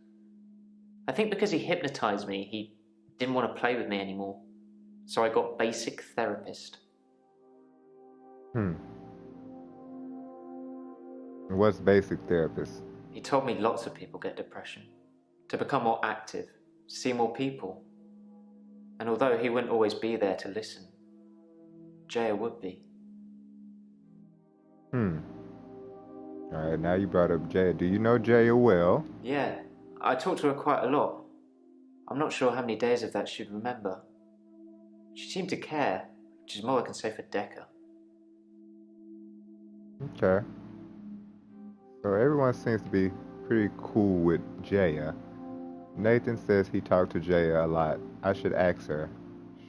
I think because he hypnotized me, he didn't want to play with me anymore, so I got basic therapist. What's basic therapist? He told me lots of people get depression, to become more active, see more people. And although he wouldn't always be there to listen, Jaya would be. Alright, now you brought up Jaya. Do you know Jaya well? Yeah, I talked to her quite a lot. I'm not sure how many days of that she'd remember. She seemed to care, which is more I can say for Dekker. Okay. So everyone seems to be pretty cool with Jaya. Nathan says he talked to Jaya a lot. I should ask her.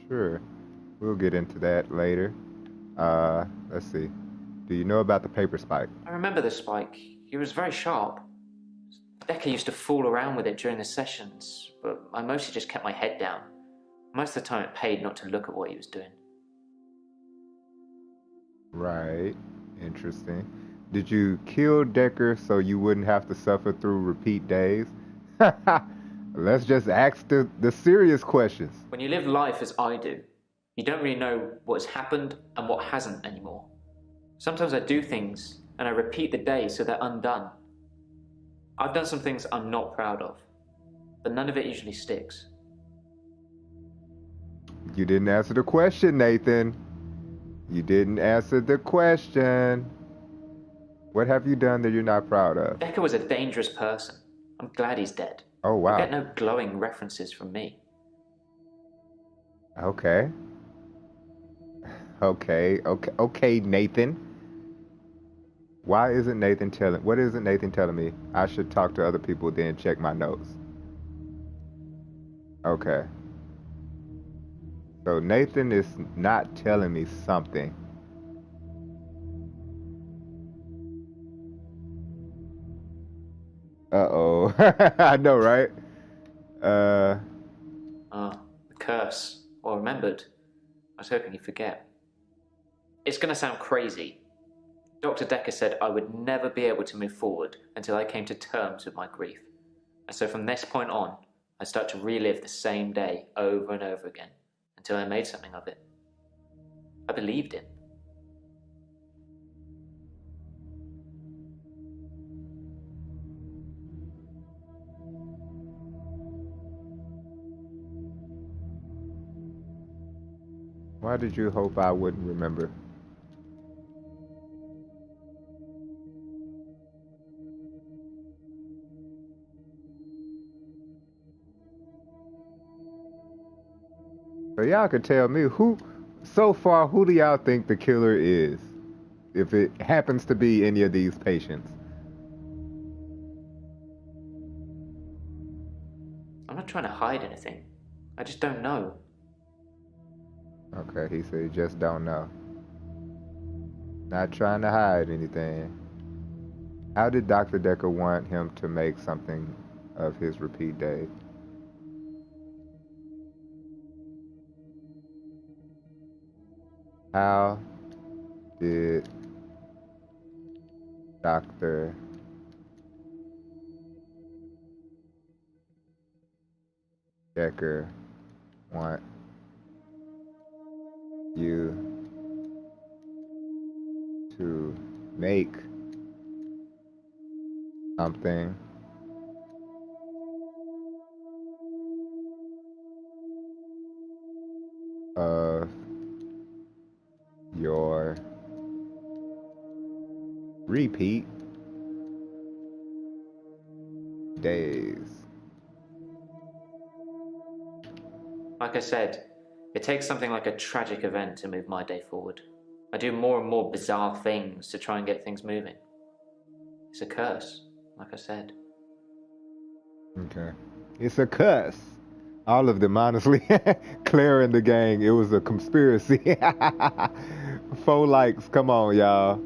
Sure. We'll get into that later. Let's see. Do you know about the paper spike? I remember the spike. He was very sharp. Dekker used to fool around with it during the sessions, but I mostly just kept my head down. Most of the time it paid not to look at what he was doing. Right. Interesting. Did you kill Dekker so you wouldn't have to suffer through repeat days? Let's just ask the serious questions. When you live life as I do, you don't really know what's happened and what hasn't anymore. Sometimes I do things and I repeat the day so they're undone. I've done some things I'm not proud of, but none of it usually sticks. You didn't answer the question, Nathan. You didn't answer the question. What have you done that you're not proud of? Dekker was a dangerous person. I'm glad he's dead. Oh, wow. You get no glowing references from me. Okay, Nathan. What isn't Nathan telling me? I should talk to other people, then check my notes. Okay. So Nathan is not telling me something. Uh-oh. I know, right? The curse. Well remembered. I was hoping you'd forget. It's going to sound crazy. Dr. Dekker said I would never be able to move forward until I came to terms with my grief. And so from this point on, I start to relive the same day over and over again until I made something of it. I believed him. Why did you hope I wouldn't remember? So y'all could tell me who do y'all think the killer is? If it happens to be any of these patients. I'm not trying to hide anything. I just don't know. Okay, he said he just don't know. Not trying to hide anything. How did Dr. Dekker want him to make something of his repeat days? How did Dr. Dekker want you to make something of your repeat days? Like I said, it takes something like a tragic event to move my day forward. I do more and more bizarre things to try and get things moving. It's a curse, like I said. Okay. It's a cuss. All of them, honestly. Claire and the gang, it was a conspiracy. 4 likes. Come on, y'all.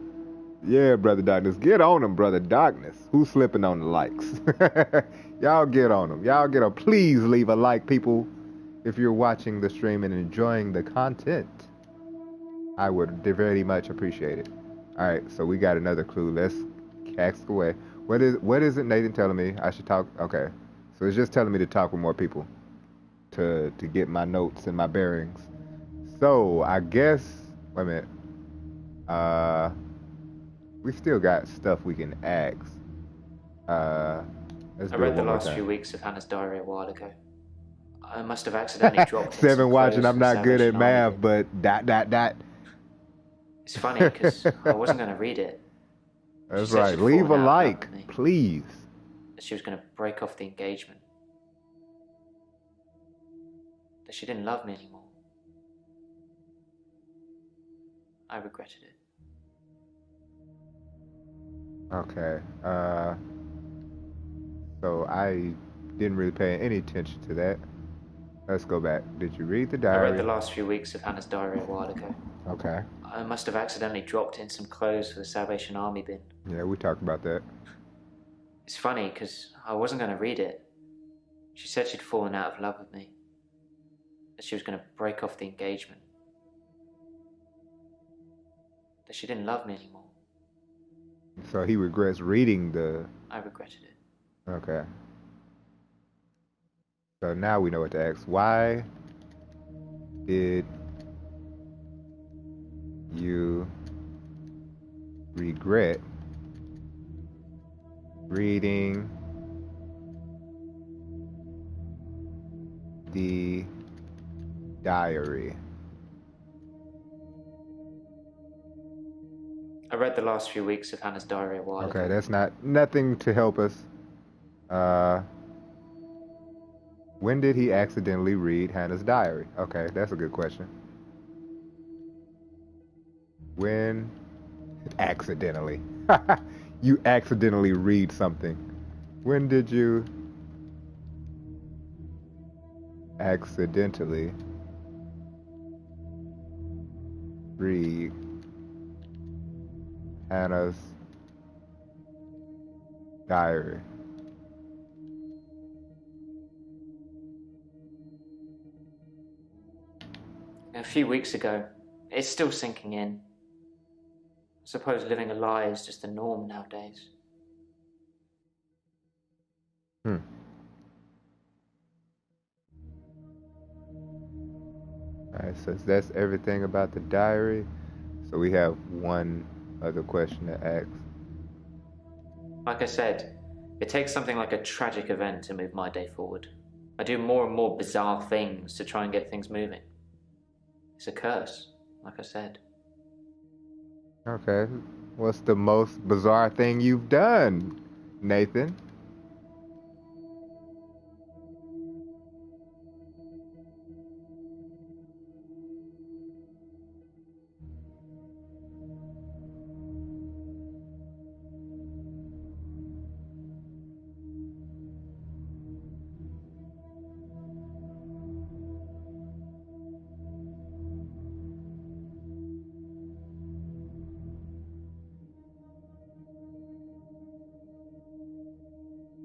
Yeah, Brother Darkness. Get on them, Brother Darkness. Who's slipping on the likes? Y'all get on them. Y'all get on. Please leave a like, people, if you're watching the stream and enjoying the content. I would very much appreciate it. All right, so we got another clue. Let's ask away. What is it, Nathan, telling me I should talk? Okay, so it's just telling me to talk with more people to get my notes and my bearings. So I guess, wait a minute. We still got stuff we can ask. Let's I do it read the one more last time. few weeks of Hannah's diary a while ago. I must have accidentally dropped in some 7 watching. clothes I'm for the not good at Salvation Army math, bin. but dot. It's funny because I wasn't going to read it. That's She said right. she'd Leave a fallen out of love like, with me. please. That she was going to break off the engagement. That she didn't love me anymore. I regretted it. Okay. So I didn't really pay any attention to that. Let's go back. Did you read the I diary? read the last few weeks of Hannah's diary a while ago. Okay. I must have accidentally dropped in some clothes for the Salvation Army bin. Yeah, we talked about that. It's funny because I wasn't going to read it. She said she'd fallen out of love with me. That she was going to break off the engagement. That she didn't love me anymore. So he regrets reading the... I regretted it. Okay. So now we know what to ask. Why did you regret reading the diary? I read the last few weeks of Hannah's diary a while ago. Okay, that's nothing to help us. When did he accidentally read Hannah's diary? Okay, that's a good question. When accidentally? You accidentally read something. When did you accidentally read Hannah's diary? A few weeks ago. It's still sinking in. I suppose living a lie is just the norm nowadays. Alright, so that's everything about the diary. So we have one other question to ask. Like I said, it takes something like a tragic event to move my day forward. I do more and more bizarre things to try and get things moving. It's a curse, like I said. Okay. What's the most bizarre thing you've done, Nathan?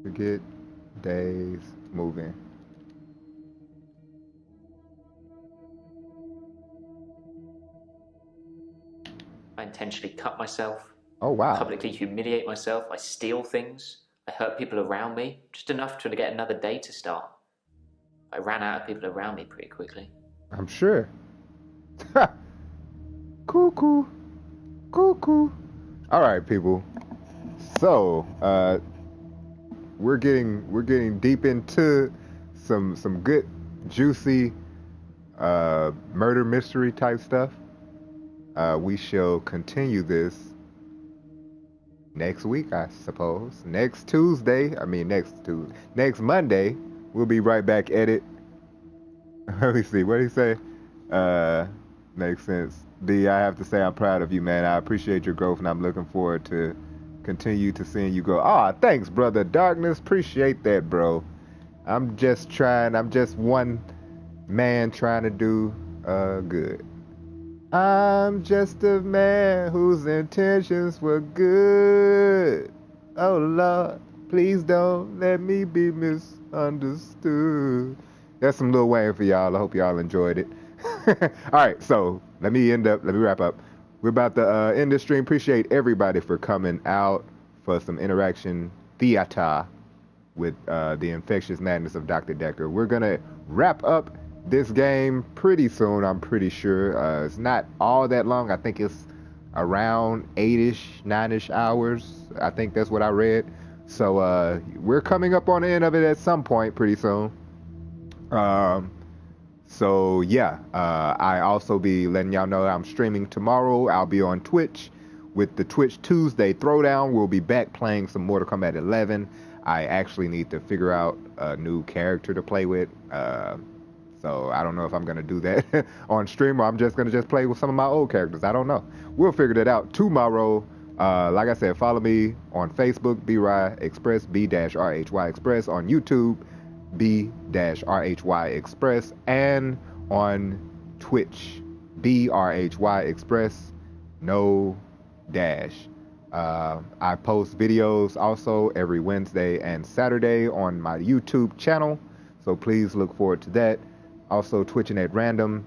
To get days moving. I intentionally cut myself. Oh, wow. Publicly humiliate myself. I steal things. I hurt people around me, just enough to get another day to start. I ran out of people around me pretty quickly. I'm sure. Cuckoo. Cuckoo. All right, people. So, we're getting deep into some good, juicy, murder mystery type stuff. We shall continue this next week, I suppose. Next Monday, we'll be right back at it. Let me see. What did he say? Makes sense. D, I have to say I'm proud of you, man. I appreciate your growth, and I'm looking forward to continue to seeing you grow. Ah, thanks, brother. Darkness, appreciate that, bro. I'm just one man trying to do good. I'm just a man whose intentions were good. Oh, Lord, please don't let me be misunderstood. That's some Lil Wayne for y'all. I hope y'all enjoyed it. All right, so let me wrap up. We're about to end the stream. Appreciate everybody for coming out for some interaction theater with the Infectious Madness of Dr. Dekker. We're going to wrap up this game pretty soon, I'm pretty sure. It's not all that long. I think it's around 8-ish, 9-ish hours. I think that's what I read. So we're coming up on the end of it at some point pretty soon. So yeah, I also be letting y'all know I'm streaming tomorrow. I'll be on Twitch with the Twitch Tuesday Throwdown. We'll be back playing some Mortal Kombat 11. I actually need to figure out a new character to play with. So I don't know if I'm going to do that on stream, or I'm just going to play with some of my old characters. I don't know. We'll figure that out tomorrow. Like I said, follow me on Facebook, B-Rhy Express, B-RHY Express, on YouTube, B-RHY Express, and on Twitch, B-RHY Express, no dash. I post videos also every Wednesday and Saturday on my YouTube channel, so please look forward to that. Also twitching at random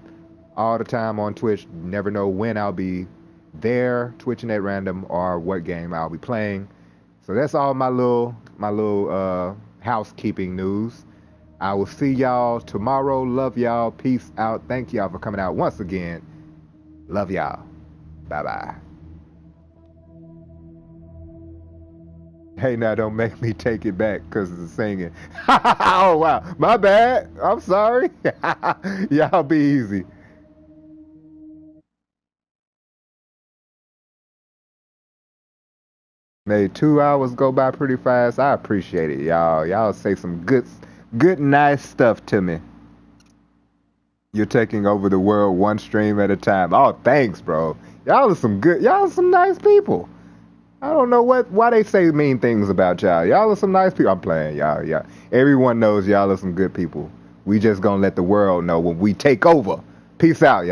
all the time on Twitch. Never know when I'll be there twitching at random or what game I'll be playing. So that's all my little housekeeping news. I will see y'all tomorrow. Love y'all. Peace out. Thank y'all for coming out once again. Love y'all. Bye-bye. Hey, now don't make me take it back because it's singing. Oh, wow. My bad. I'm sorry. Y'all be easy. Made 2 hours go by pretty fast. I appreciate it, y'all. Y'all say some good, nice stuff to me. You're taking over the world one stream at a time. Oh, thanks, bro. Y'all are some nice people. I don't know why they say mean things about y'all. Y'all are some nice people. I'm playing, y'all. Yeah. Everyone knows y'all are some good people. We just gonna let the world know when we take over. Peace out, y'all.